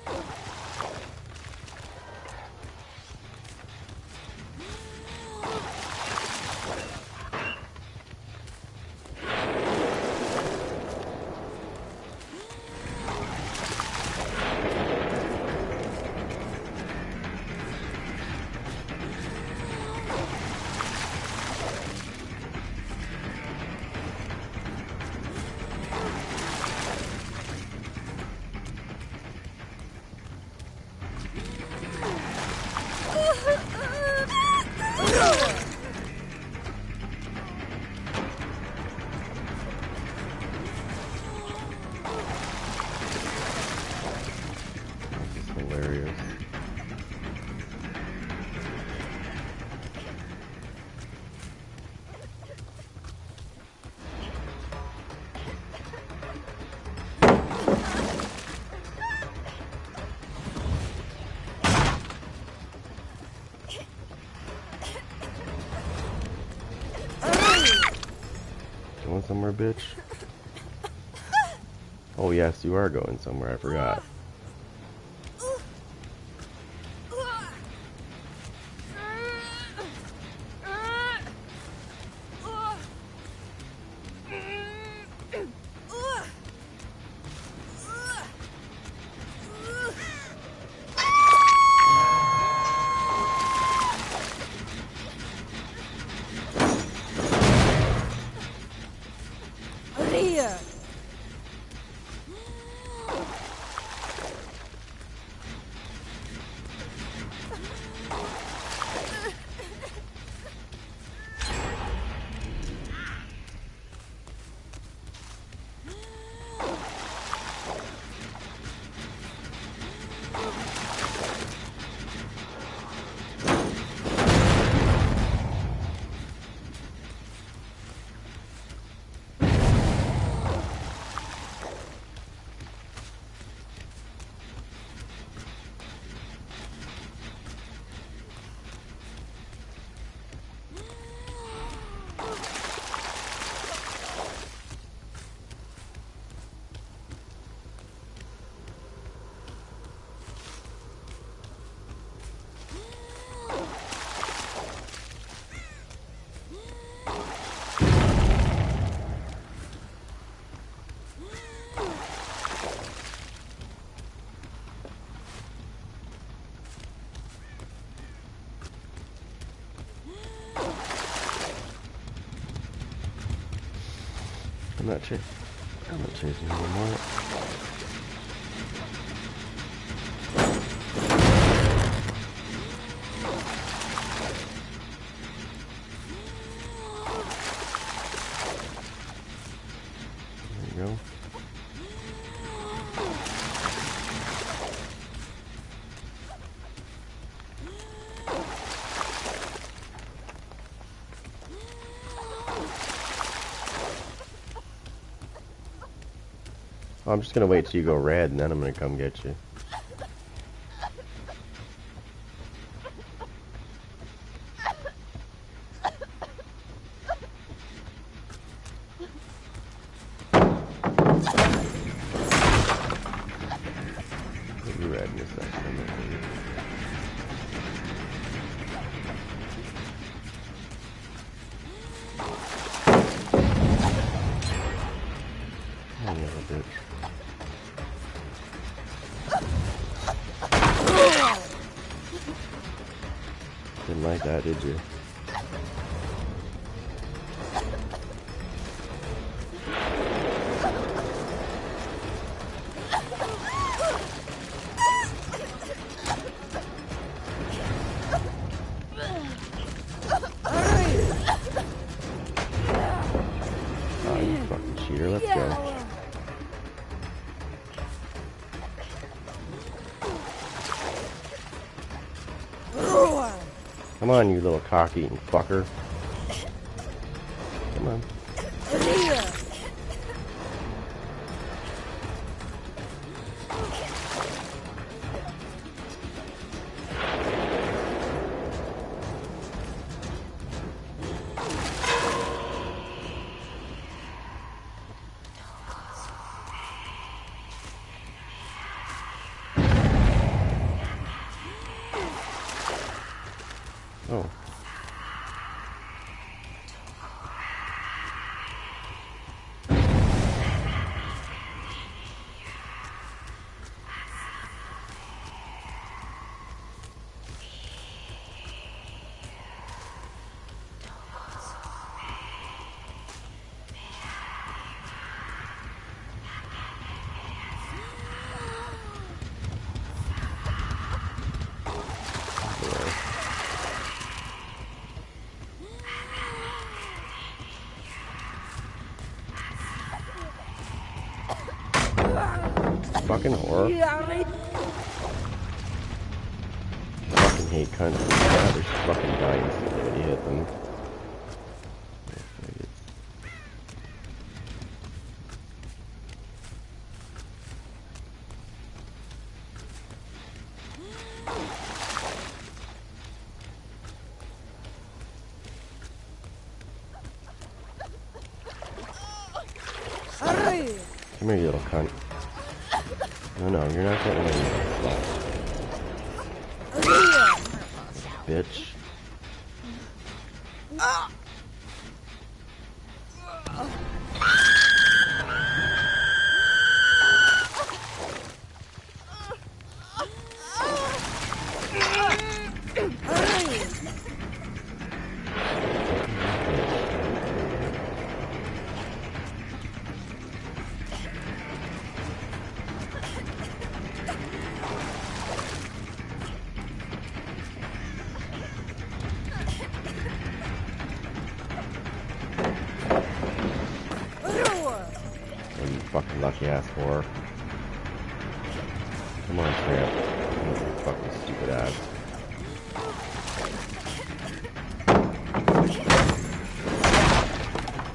Hilarious. Going somewhere, bitch? Oh yes, you are going somewhere, I forgot. Here. I'm not chasing him anymore. There you go. I'm just gonna wait till you go red and then I'm gonna come get you. You're red in a second. Oh, you little bitch. Didn't like that, did you? Oh, you fucking cheater. Let's go. Come on, you little cock-eating fucker. Come Oh. Fucking horror. I fucking hate cunts. God, they're fucking dying when you hit them. Come here, you little cunt. No, no, you're not getting away with it. Bitch. Fucking lucky ass whore. Come on, tramp. You fucking stupid ass.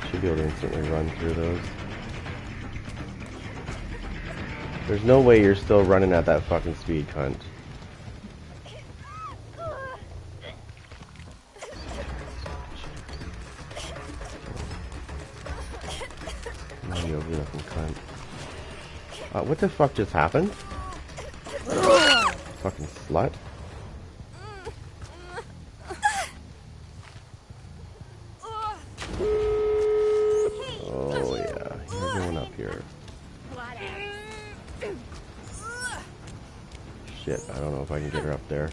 Should be able to instantly run through those. There's no way you're still running at that fucking speed, cunt. You ugly looking cunt. What the fuck just happened? Fucking slut. Oh yeah, you're going up here. Shit, I don't know if I can get her up there.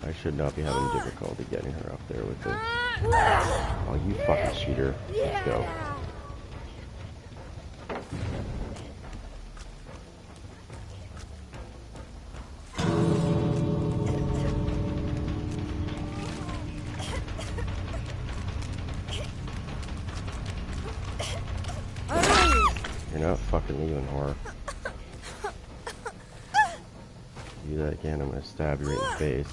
I should not be having difficulty getting her up there with this. Oh, you fucking cheater. Let's go. You're not fucking leaving, whore. Do that again, I'm gonna stab you right in the face.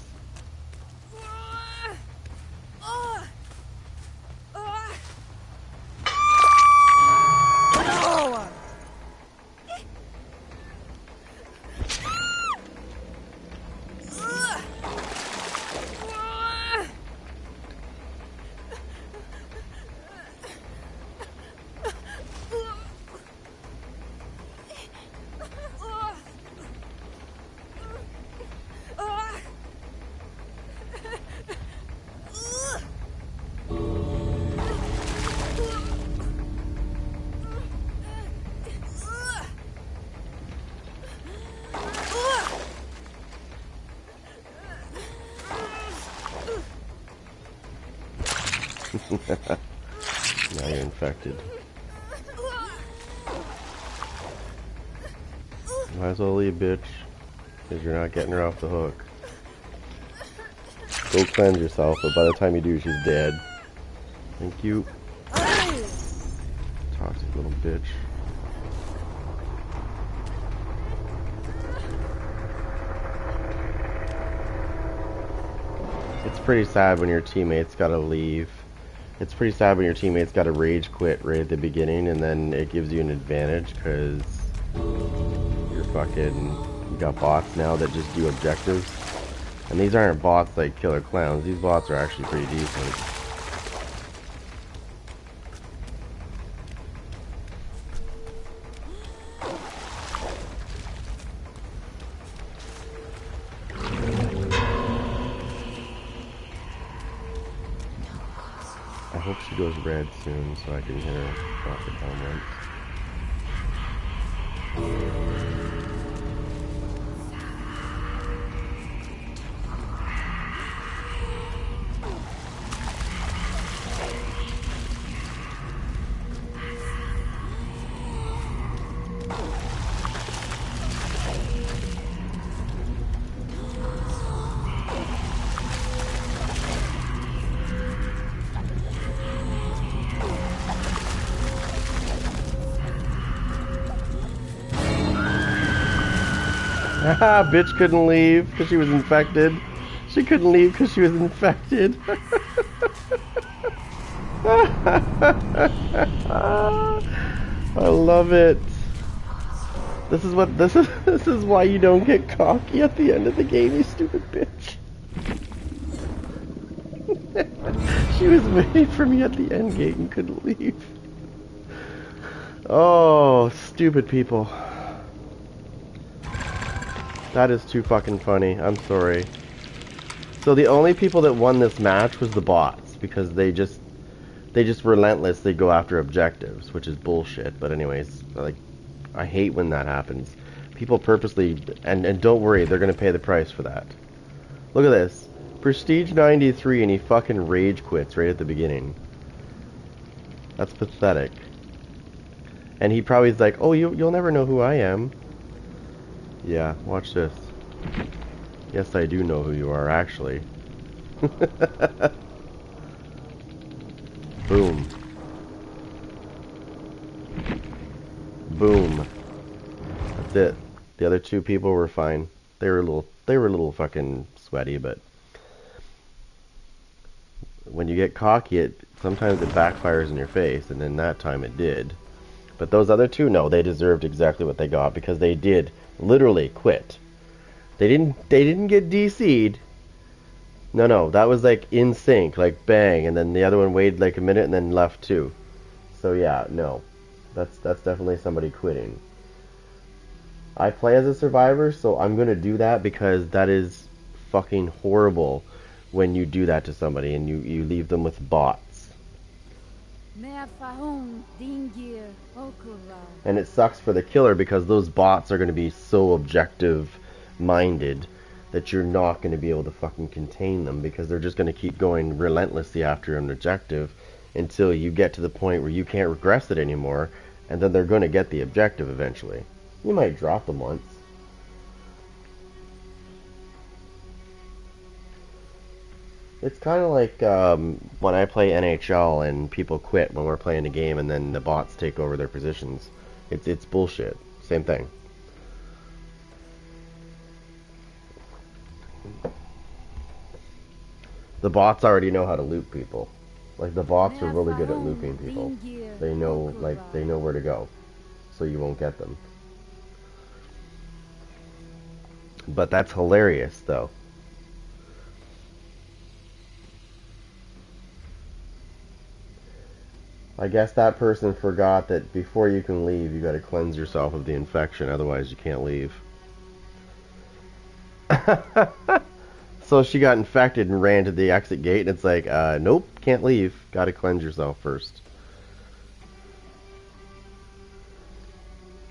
Now you're infected. Might as well leave, bitch. Because you're not getting her off the hook. Go cleanse yourself, but by the time you do, she's dead. Thank you. Toxic little bitch. It's pretty sad when your teammates gotta leave. It's pretty sad when your teammates gotta rage quit right at the beginning, and then it gives you an advantage because you're fucking, you got bots now that just do objectives. And these aren't bots like Killer Clowns. These bots are actually pretty decent. hope she goes red soon so I can hit her off the down once. Haha, bitch couldn't leave because she was infected. She couldn't leave because she was infected. I love it. This is what this is why you don't get cocky at the end of the game, you stupid bitch. She was waiting for me at the end gate and couldn't leave. Oh, stupid people. That is too fucking funny. I'm sorry. So the only people that won this match was the bots because they just relentless. They go after objectives, which is bullshit. But anyways, like, I hate when that happens. People purposely and don't worry, they're gonna pay the price for that. Look at this. Prestige 93 and he fucking rage quits right at the beginning. That's pathetic. And he probably is like, oh, you'll never know who I am. Yeah, watch this. Yes, I do know who you are, actually. Boom. Boom. That's it. The other two people were fine. They were a little fucking sweaty, but when you get cocky, sometimes it backfires in your face, and then that time it did. But those other two, no, they deserved exactly what they got because they did literally quit. They didn't get DC'd. No, that was like in sync, like bang, and then the other one waited like a minute and then left too. So yeah, no. That's definitely somebody quitting. I play as a survivor, so I'm gonna do that because that is fucking horrible when you do that to somebody and you leave them with bots. And it sucks for the killer because those bots are going to be so objective minded that you're not going to be able to fucking contain them because they're just going to keep going relentlessly after an objective until you get to the point where you can't regress it anymore, and then they're going to get the objective eventually. You might drop them once. It's kind of like when I play NHL and people quit when we're playing a game and then the bots take over their positions. It's bullshit. Same thing. The bots already know how to loop people. Like, the bots are really good at looping people. They know where to go, so you won't get them. But that's hilarious, though. I guess that person forgot that before you can leave, you gotta cleanse yourself of the infection, otherwise you can't leave. So she got infected and ran to the exit gate, and it's like, nope, can't leave. Gotta cleanse yourself first.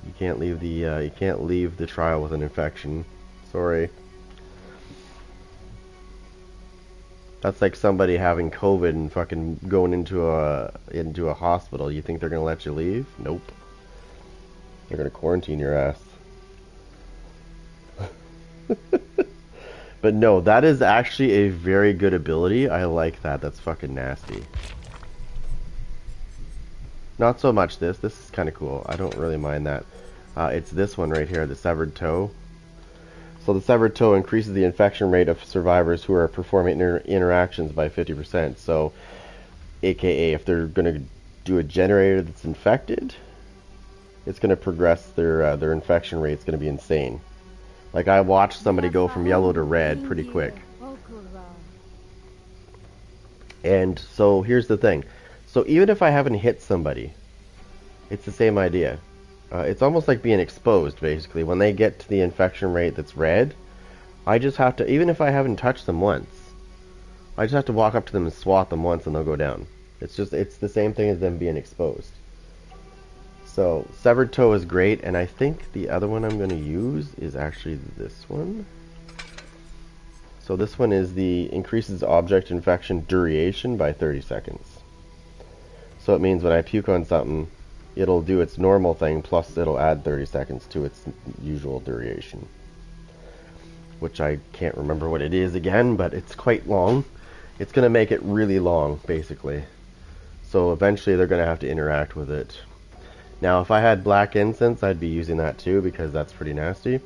You can't leave the trial with an infection. Sorry. That's like somebody having COVID and fucking going into a hospital. You think they're gonna let you leave? Nope. They're gonna quarantine your ass. But no, that is actually a very good ability. I like that. That's fucking nasty. Not so much this. This is kind of cool. I don't really mind that. It's this one right here, the severed toe. So the severed toe increases the infection rate of survivors who are performing interactions by 50%. So, aka if they're going to do a generator that's infected, it's going to progress their infection rate. It's going to be insane. Like, I watched somebody go from yellow to red pretty quick. And so here's the thing. So even if I haven't hit somebody, it's the same idea. It's almost like being exposed, basically. When they get to the infection rate that's red, I just have to, even if I haven't touched them once, I just have to walk up to them and swat them once and they'll go down. It's the same thing as them being exposed. So severed toe is great, and I think the other one I'm going to use is actually this one. So this one is the increases object infection duration by 30 seconds. So it means when I puke on something, it'll do its normal thing, plus it'll add 30 seconds to its usual duration. Which I can't remember what it is again, but it's quite long. It's going to make it really long, basically. So eventually they're going to have to interact with it. Now if I had black incense, I'd be using that too, because that's pretty nasty.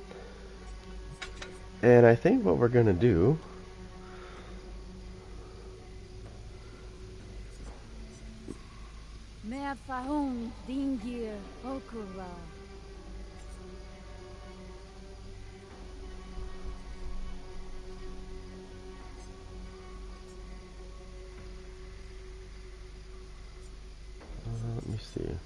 And I think what we're going to do... Meafahun Dingir Okura. Let me see.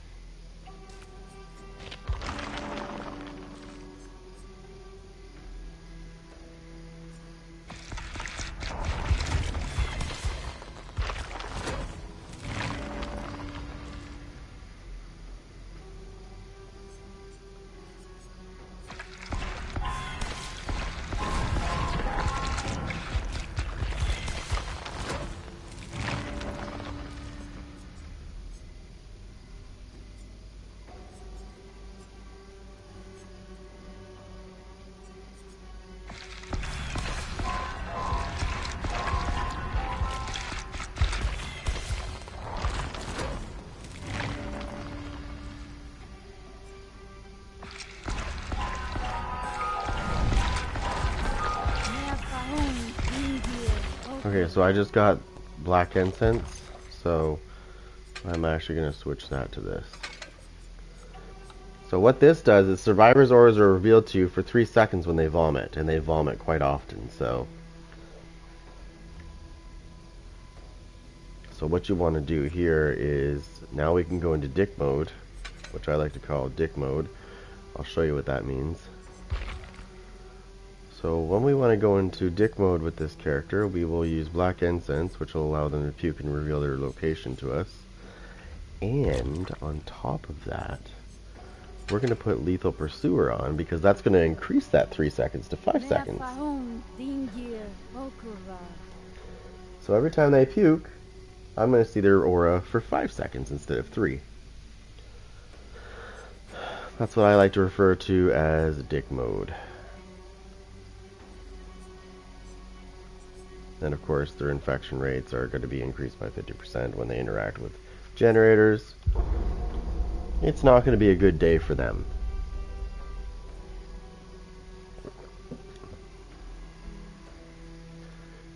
Okay, so I just got black incense, so I'm actually going to switch that to this. So what this does is survivors' auras are revealed to you for 3 seconds when they vomit, and they vomit quite often, so what you want to do here is, now we can go into dick mode, which I like to call dick mode. I'll show you what that means. So when we want to go into dick mode with this character, we will use black incense, which will allow them to puke and reveal their location to us. And on top of that, we're going to put lethal pursuer on, because that's going to increase that 3 seconds to 5 seconds. So every time they puke, I'm going to see their aura for 5 seconds instead of 3. That's what I like to refer to as dick mode. And of course, their infection rates are going to be increased by 50% when they interact with generators. It's not going to be a good day for them.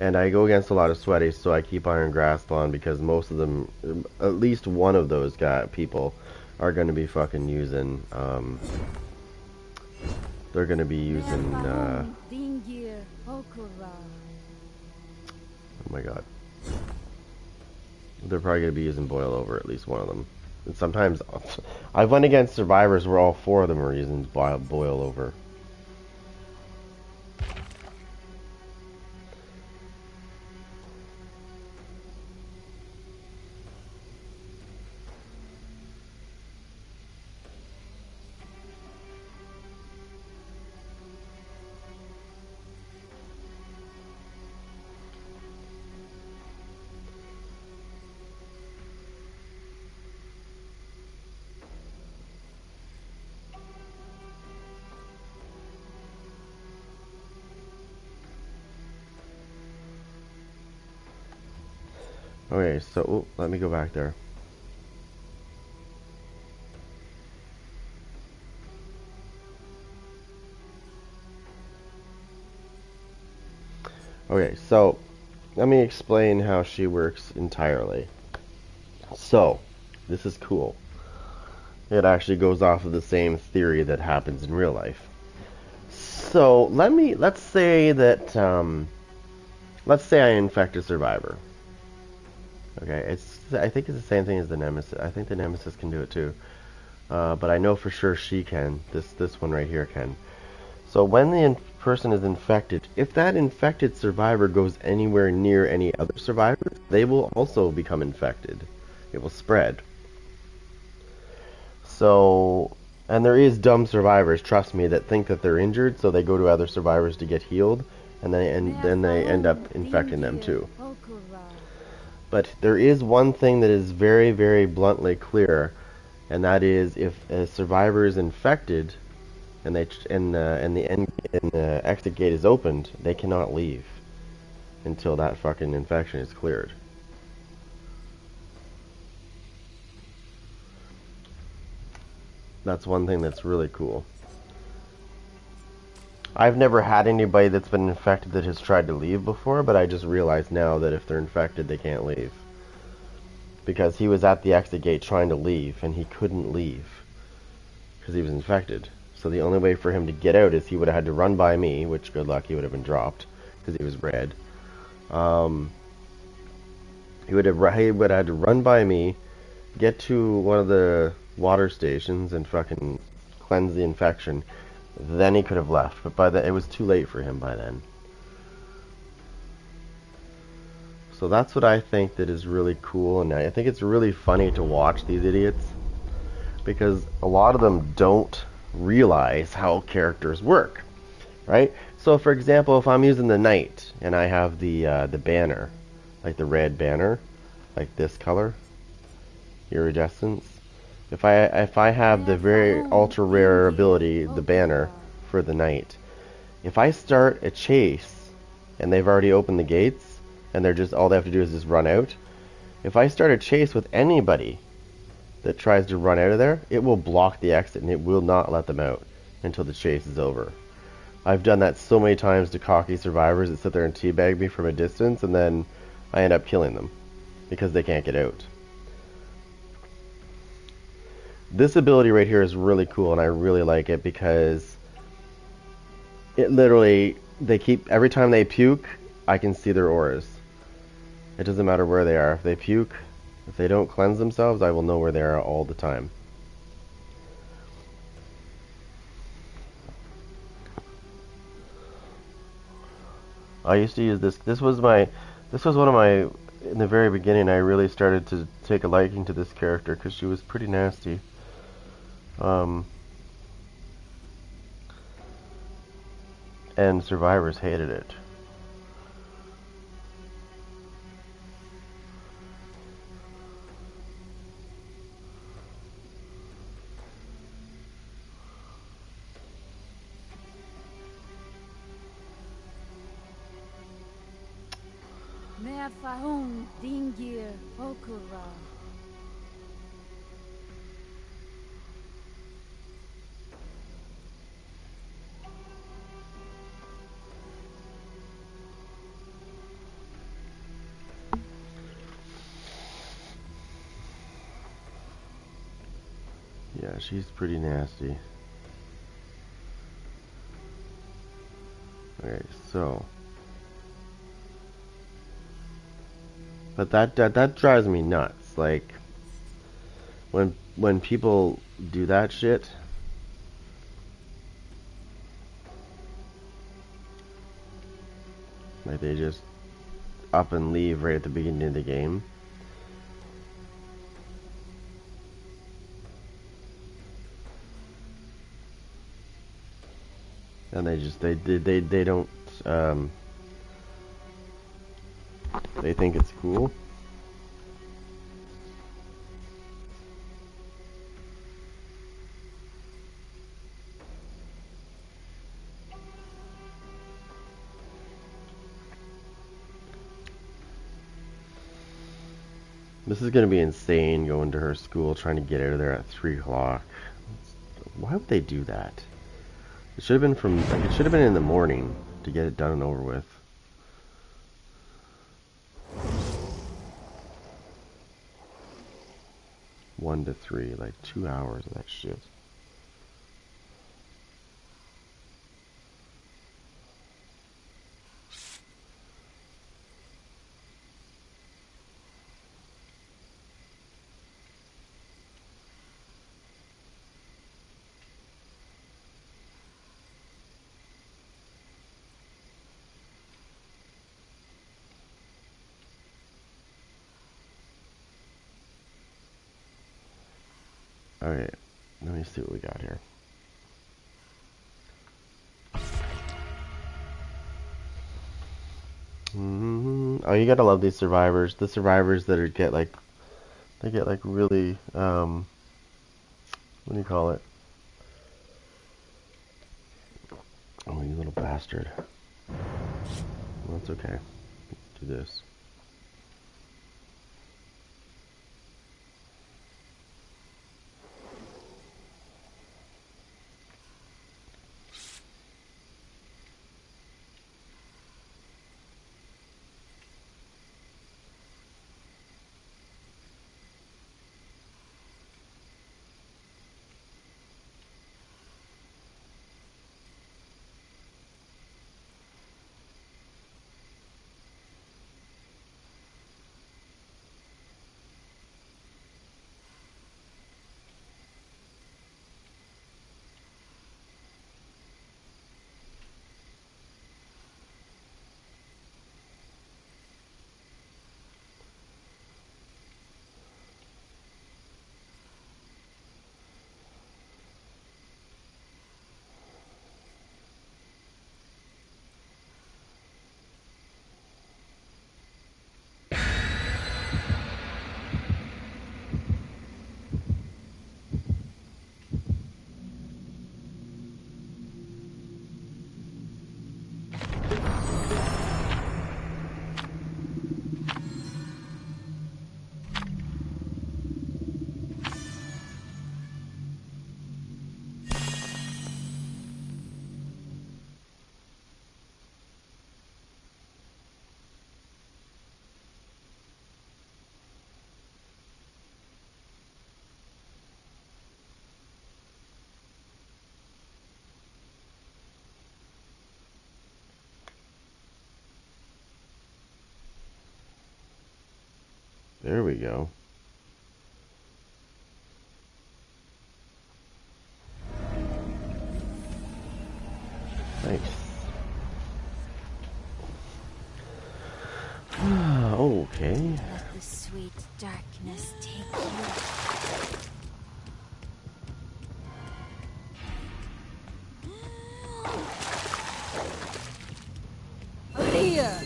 And I go against a lot of sweaties, so I keep Iron Grasp on, because most of them, at least one of those people, are going to be fucking using, they're going to be using, oh my god. They're probably going to be using Boil Over, at least one of them. And sometimes, I've went against survivors where all 4 of them are using Boil Over. Okay, so let me go back there. Okay, so let me explain how she works entirely. So, this is cool. It actually goes off of the same theory that happens in real life. So, let's say that, let's say I infect a survivor. Okay, I think it's the same thing as the Nemesis. I think the Nemesis can do it too. But I know for sure she can. This one right here can. So when the person is infected, if that infected survivor goes anywhere near any other survivors, they will also become infected. it will spread. So, and there is dumb survivors, trust me, that think that they're injured, so they go to other survivors to get healed, and then they end up infecting them too. But there is one thing that is very, very bluntly clear, and that is if a survivor is infected, and the exit gate is opened, they cannot leave until that fucking infection is cleared. That's one thing that's really cool. I've never had anybody that's been infected that has tried to leave before, but I just realized now that if they're infected, they can't leave. Because he was at the exit gate trying to leave, and he couldn't leave because he was infected. So the only way for him to get out is he would have had to run by me, which, good luck, he would have been dropped because he was red. He would have had to run by me, get to one of the water stations, and fucking cleanse the infection. Then he could have left, but by then it was too late for him by then. So that's what I think that is really cool, and I think it's really funny to watch these idiots because a lot of them don't realize how characters work, right? So for example, if I'm using the knight and I have the banner, like the red banner, like this color, iridescence. If I have the very ultra rare ability, the banner for the knight, if I start a chase and they've already opened the gates and they're just all they have to do is just run out, if I start a chase with anybody that tries to run out of there, it will block the exit and it will not let them out until the chase is over. I've done that so many times to cocky survivors that sit there and teabag me from a distance, and then I end up killing them because they can't get out. This ability right here is really cool, and I really like it because it literally, every time they puke, I can see their auras. It doesn't matter where they are. If they puke, if they don't cleanse themselves, I will know where they are all the time. I used to use this. This was one of my, in the very beginning, I really started to take a liking to this character because she was pretty nasty. And survivors hated it. Meafahun dingir okura. Yeah, she's pretty nasty. Okay, so. But that drives me nuts. Like, when people do that shit, like they just up and leave right at the beginning of the game. And they don't they think it's cool. This is gonna be insane going to her school trying to get out of there at 3 o'clock. Why would they do that? It should have been it should have been in the morning to get it done and over with. One to 3, like 2 hours of that shit. Okay, let me see what we got here. Oh, you gotta love these survivors. The survivors that get like really, what do you call it? Oh, you little bastard. Well, that's okay. Do this. There we go. Nice. Okay. Let the sweet darkness take you. Here.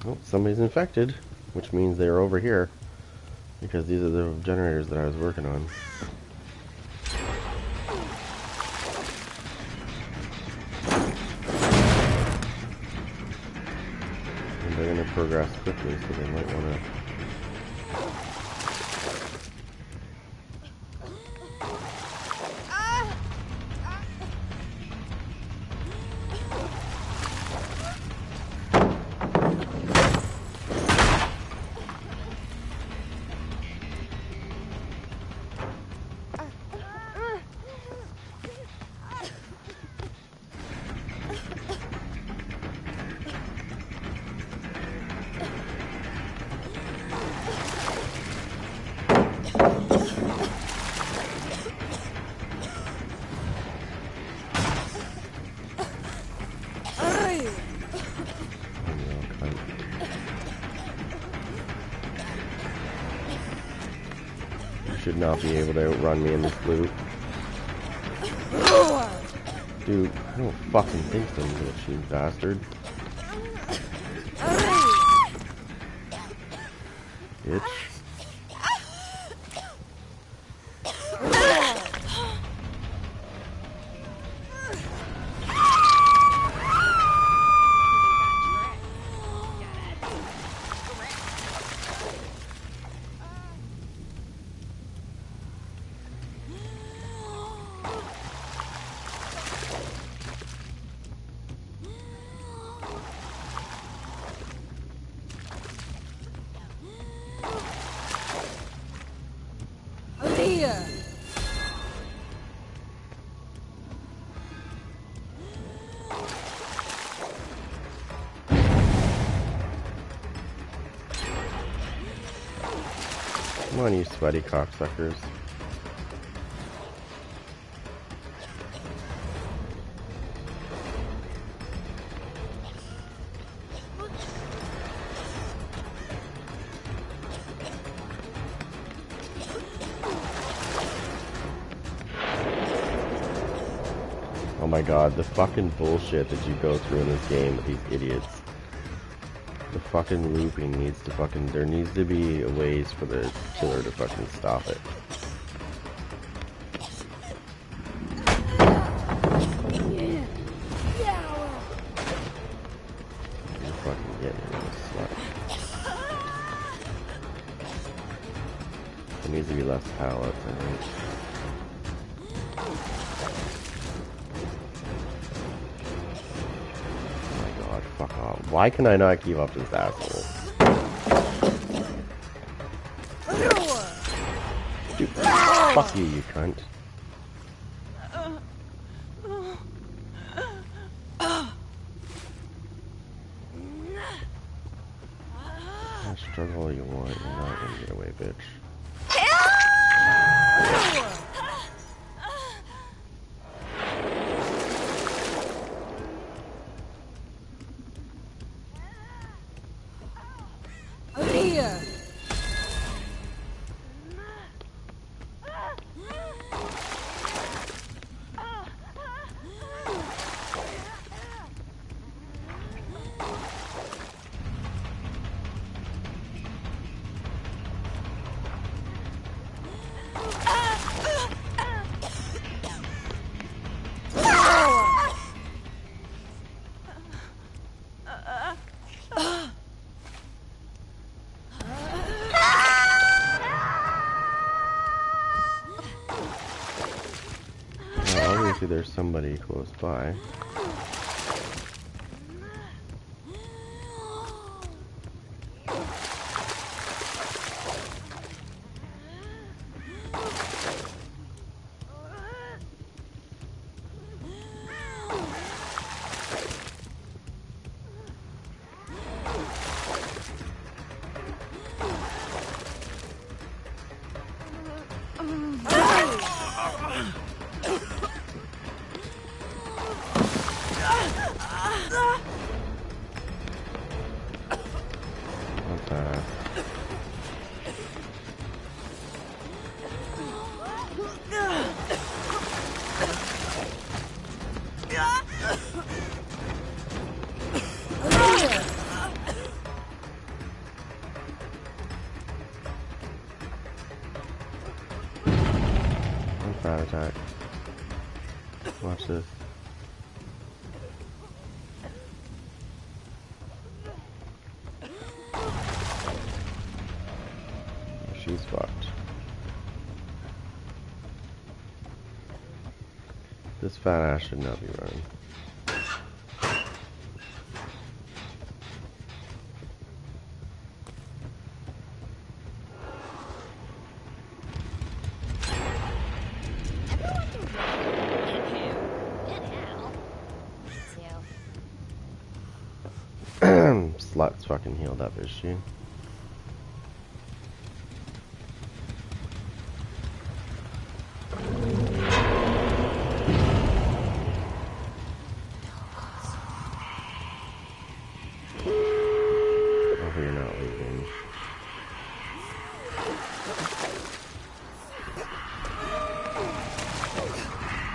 Oh, somebody's infected, which means they're over here, because these are the generators that I was working on. And they're going to progress quickly, so they might want to... Should not be able to outrun me in this loop. Dude, I don't fucking think so, you little cheap bastard. Bitch. Here. Come on, you sweaty cocksuckers. Oh my god, the fucking bullshit that you go through in this game with these idiots. The fucking looping needs to fucking... There needs to be ways for the killer to fucking stop it. You're fucking getting it, you slut. There needs to be less pallets, I think. Fuck off. Why can I not keep up to this asshole? Dude, fuck you, you cunt. I struggle all you want, you're not gonna get away, bitch. There's somebody close by. Attack. Watch this. She's fucked. This fat ass should not be running. Slut's fucking healed up, is she? Oh, you're not leaving.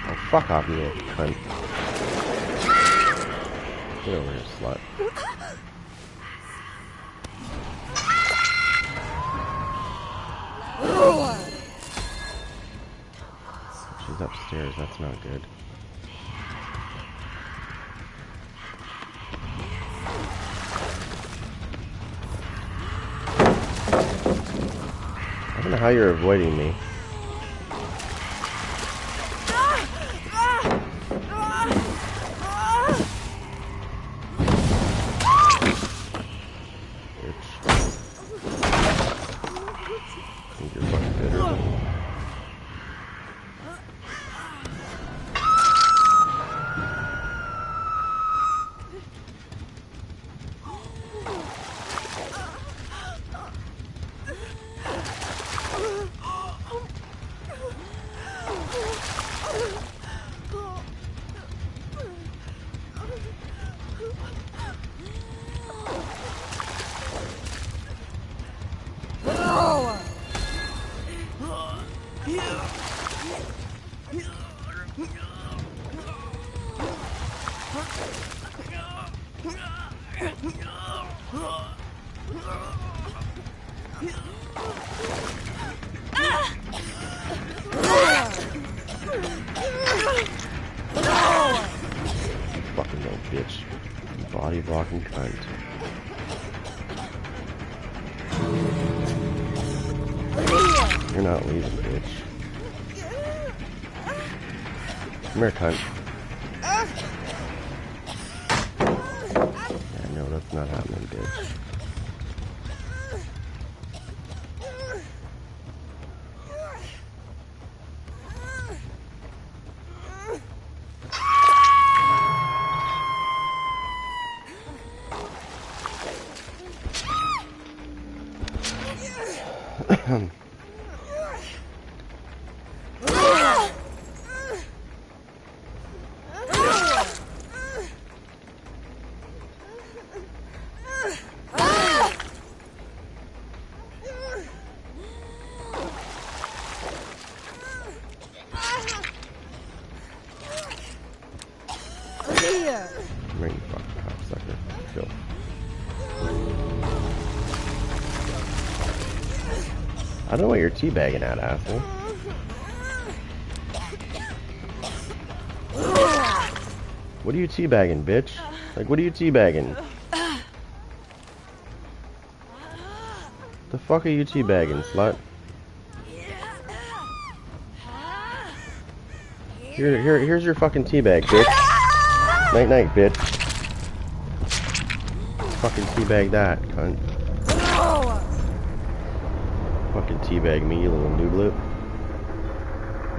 Oh, fuck off, you little cunt. Get over here, slut. She's upstairs, that's not good. I don't know how you're avoiding me. Fucking little bitch. Body blocking cunt. You're not leaving, bitch. Come here, cunt. Yeah, no, that's not happening, bitch. Right, you fucking cocksucker. Go. I don't know what you're teabagging at, asshole. What are you teabagging, bitch? Like, what are you teabagging? The fuck are you teabagging, slut? Here's your fucking teabag, bitch. Night night, bitch. Fucking teabag that, cunt. Fucking teabag me, you little nooblet.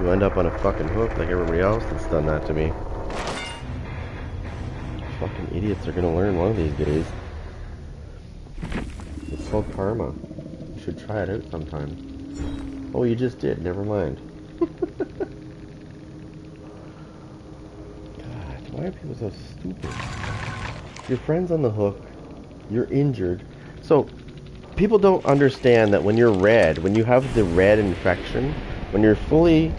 You end up on a fucking hook like everybody else that's done that to me. Fucking idiots are gonna learn one of these days. It's called karma. You should try it out sometime. Oh, you just did. Never mind. God, why are people so stupid? Your friend's on the hook. You're injured. So, people don't understand that when you're red, when you have the red infection, when you're fully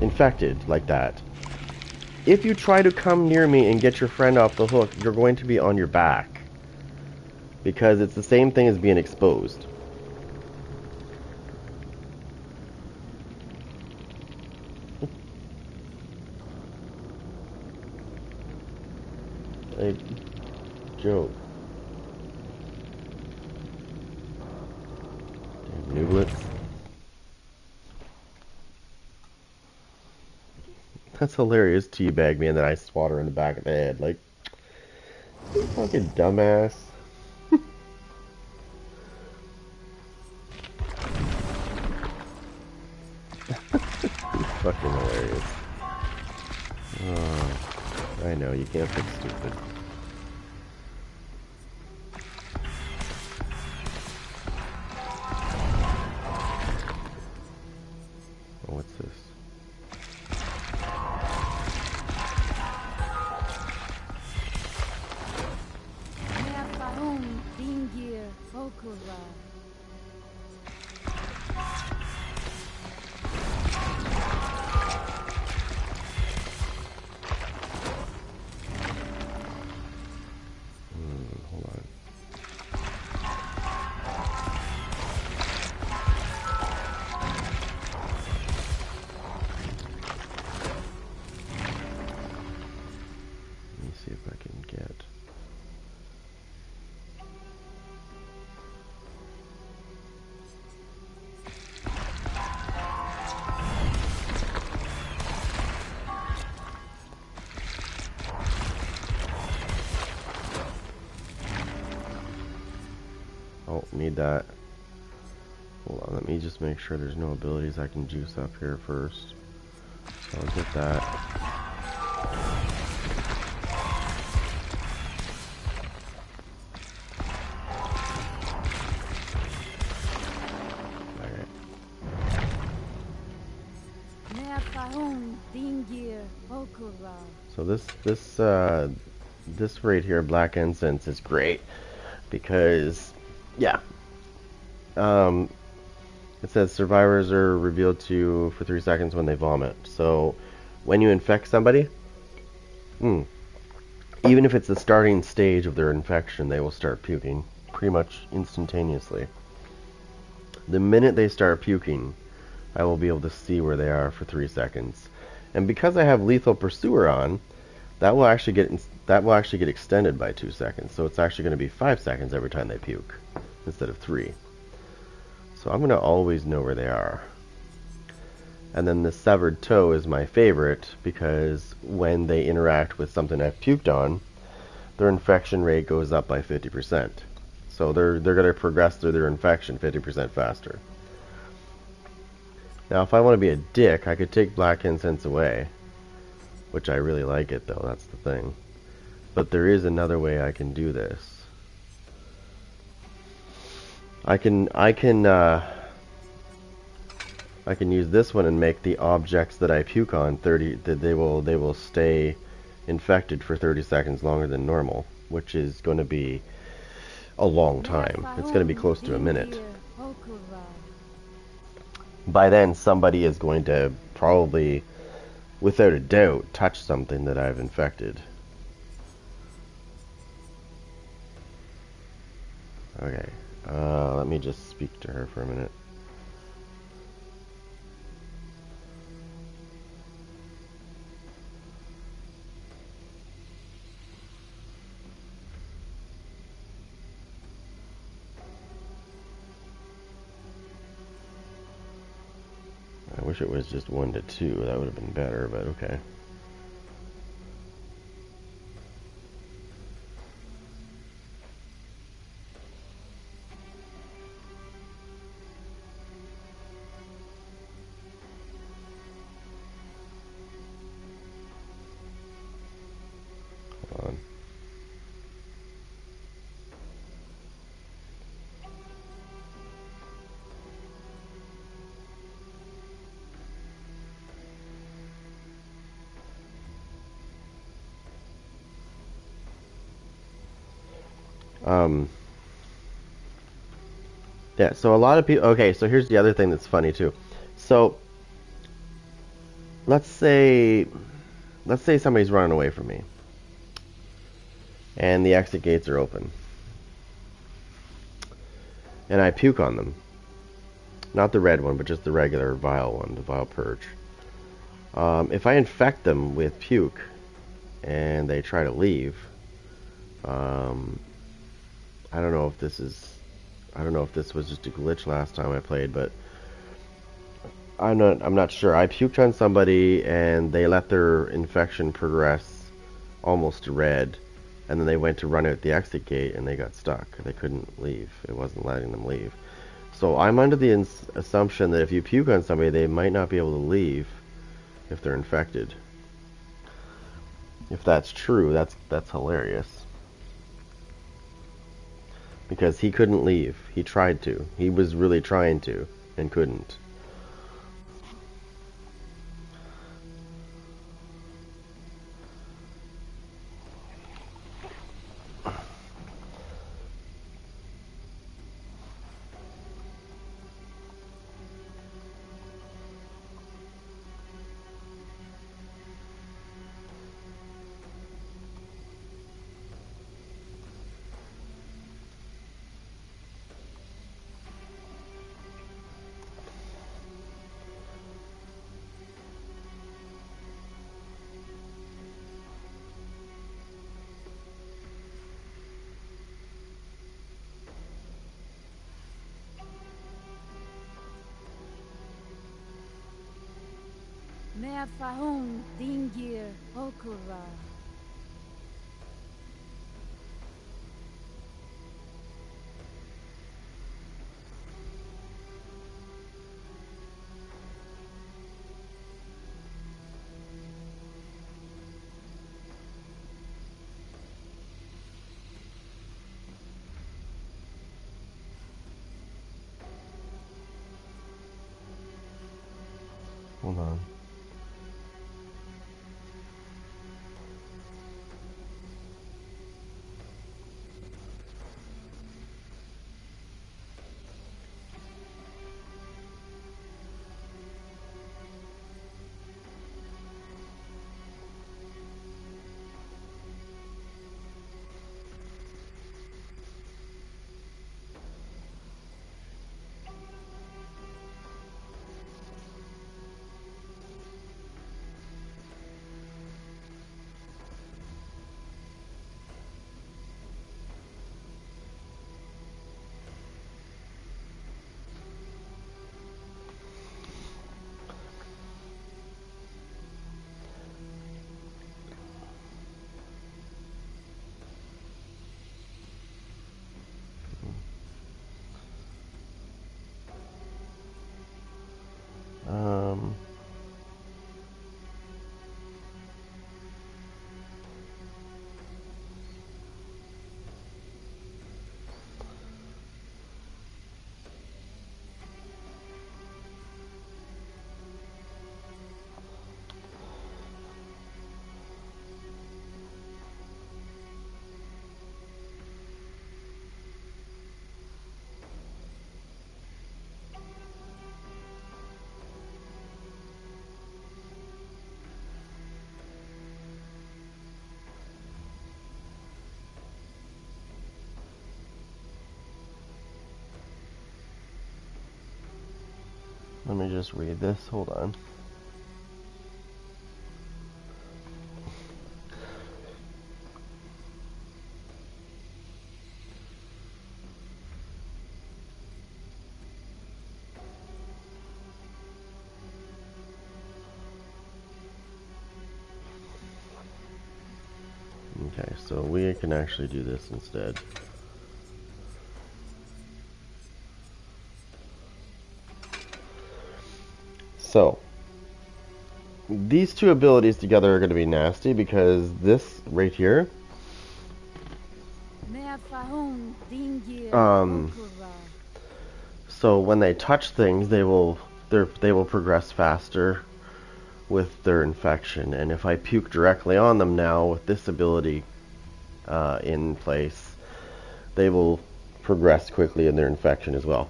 infected like that, if you try to come near me and get your friend off the hook, you're going to be on your back. Because it's the same thing as being exposed. Like, joke. Damn nooblets. That's hilarious, teabag me and then I swat her in the back of the head. Like, you fucking dumbass. Fucking hilarious. Oh, I know, you can't fix stupid. Oh, what's this? Hold on. Let me see if I can get... Oh, need that. Hold on, let me just make sure there's no abilities I can juice up here first. So I'll get that. So this right here, Black Incense, is great because, yeah, It says survivors are revealed to you for 3 seconds when they vomit. So when you infect somebody, even if it's the starting stage of their infection, they will start puking pretty much instantaneously. The minute they start puking, I will be able to see where they are for 3 seconds. And because I have Lethal Pursuer on, that will actually get extended by 2 seconds. So it's actually going to be 5 seconds every time they puke instead of 3. So I'm going to always know where they are. And then the severed toe is my favorite because when they interact with something I've puked on, their infection rate goes up by 50%. So they're going to progress through their infection 50% faster. Now if I want to be a dick, I could take Black Incense away, which I really like it though, that's the thing. But there is another way I can do this. I can use this one and make the objects that I puke on they will stay infected for 30 seconds longer than normal, which is going to be a long time. It's going to be close to a minute. By then somebody is going to probably, without a doubt, touch something that I've infected. Okay, let me just speak to her for a minute. I wish it was just 1 to 2, that would have been better, but okay. Hold on. Yeah, so a lot of people, okay, so here's the other thing that's funny too. So, let's say somebody's running away from me, and the exit gates are open, and I puke on them. Not the red one, but just the regular vile one, the vile purge. If I infect them with puke, and they try to leave, I don't know if this was just a glitch last time I played, but I'm not sure. I puked on somebody and they let their infection progress almost to red, and then they went to run out the exit gate and they got stuck. They couldn't leave. It wasn't letting them leave. So I'm under the assumption that if you puke on somebody, they might not be able to leave if they're infected. If that's true, that's hilarious. Because he couldn't leave. He tried to. He was really trying to, and couldn't. Mea fahung dingir okura. Hold on. Let me just read this. Hold on. Okay, so we can actually do this instead. So, these two abilities together are going to be nasty because this right here, so when they touch things, they will progress faster with their infection, and if I puke directly on them now with this ability in place, they will progress quickly in their infection as well.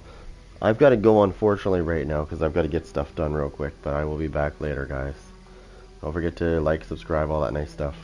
I've got to go, unfortunately, right now because I've got to get stuff done real quick, but I will be back later, guys. Don't forget to like, subscribe, all that nice stuff.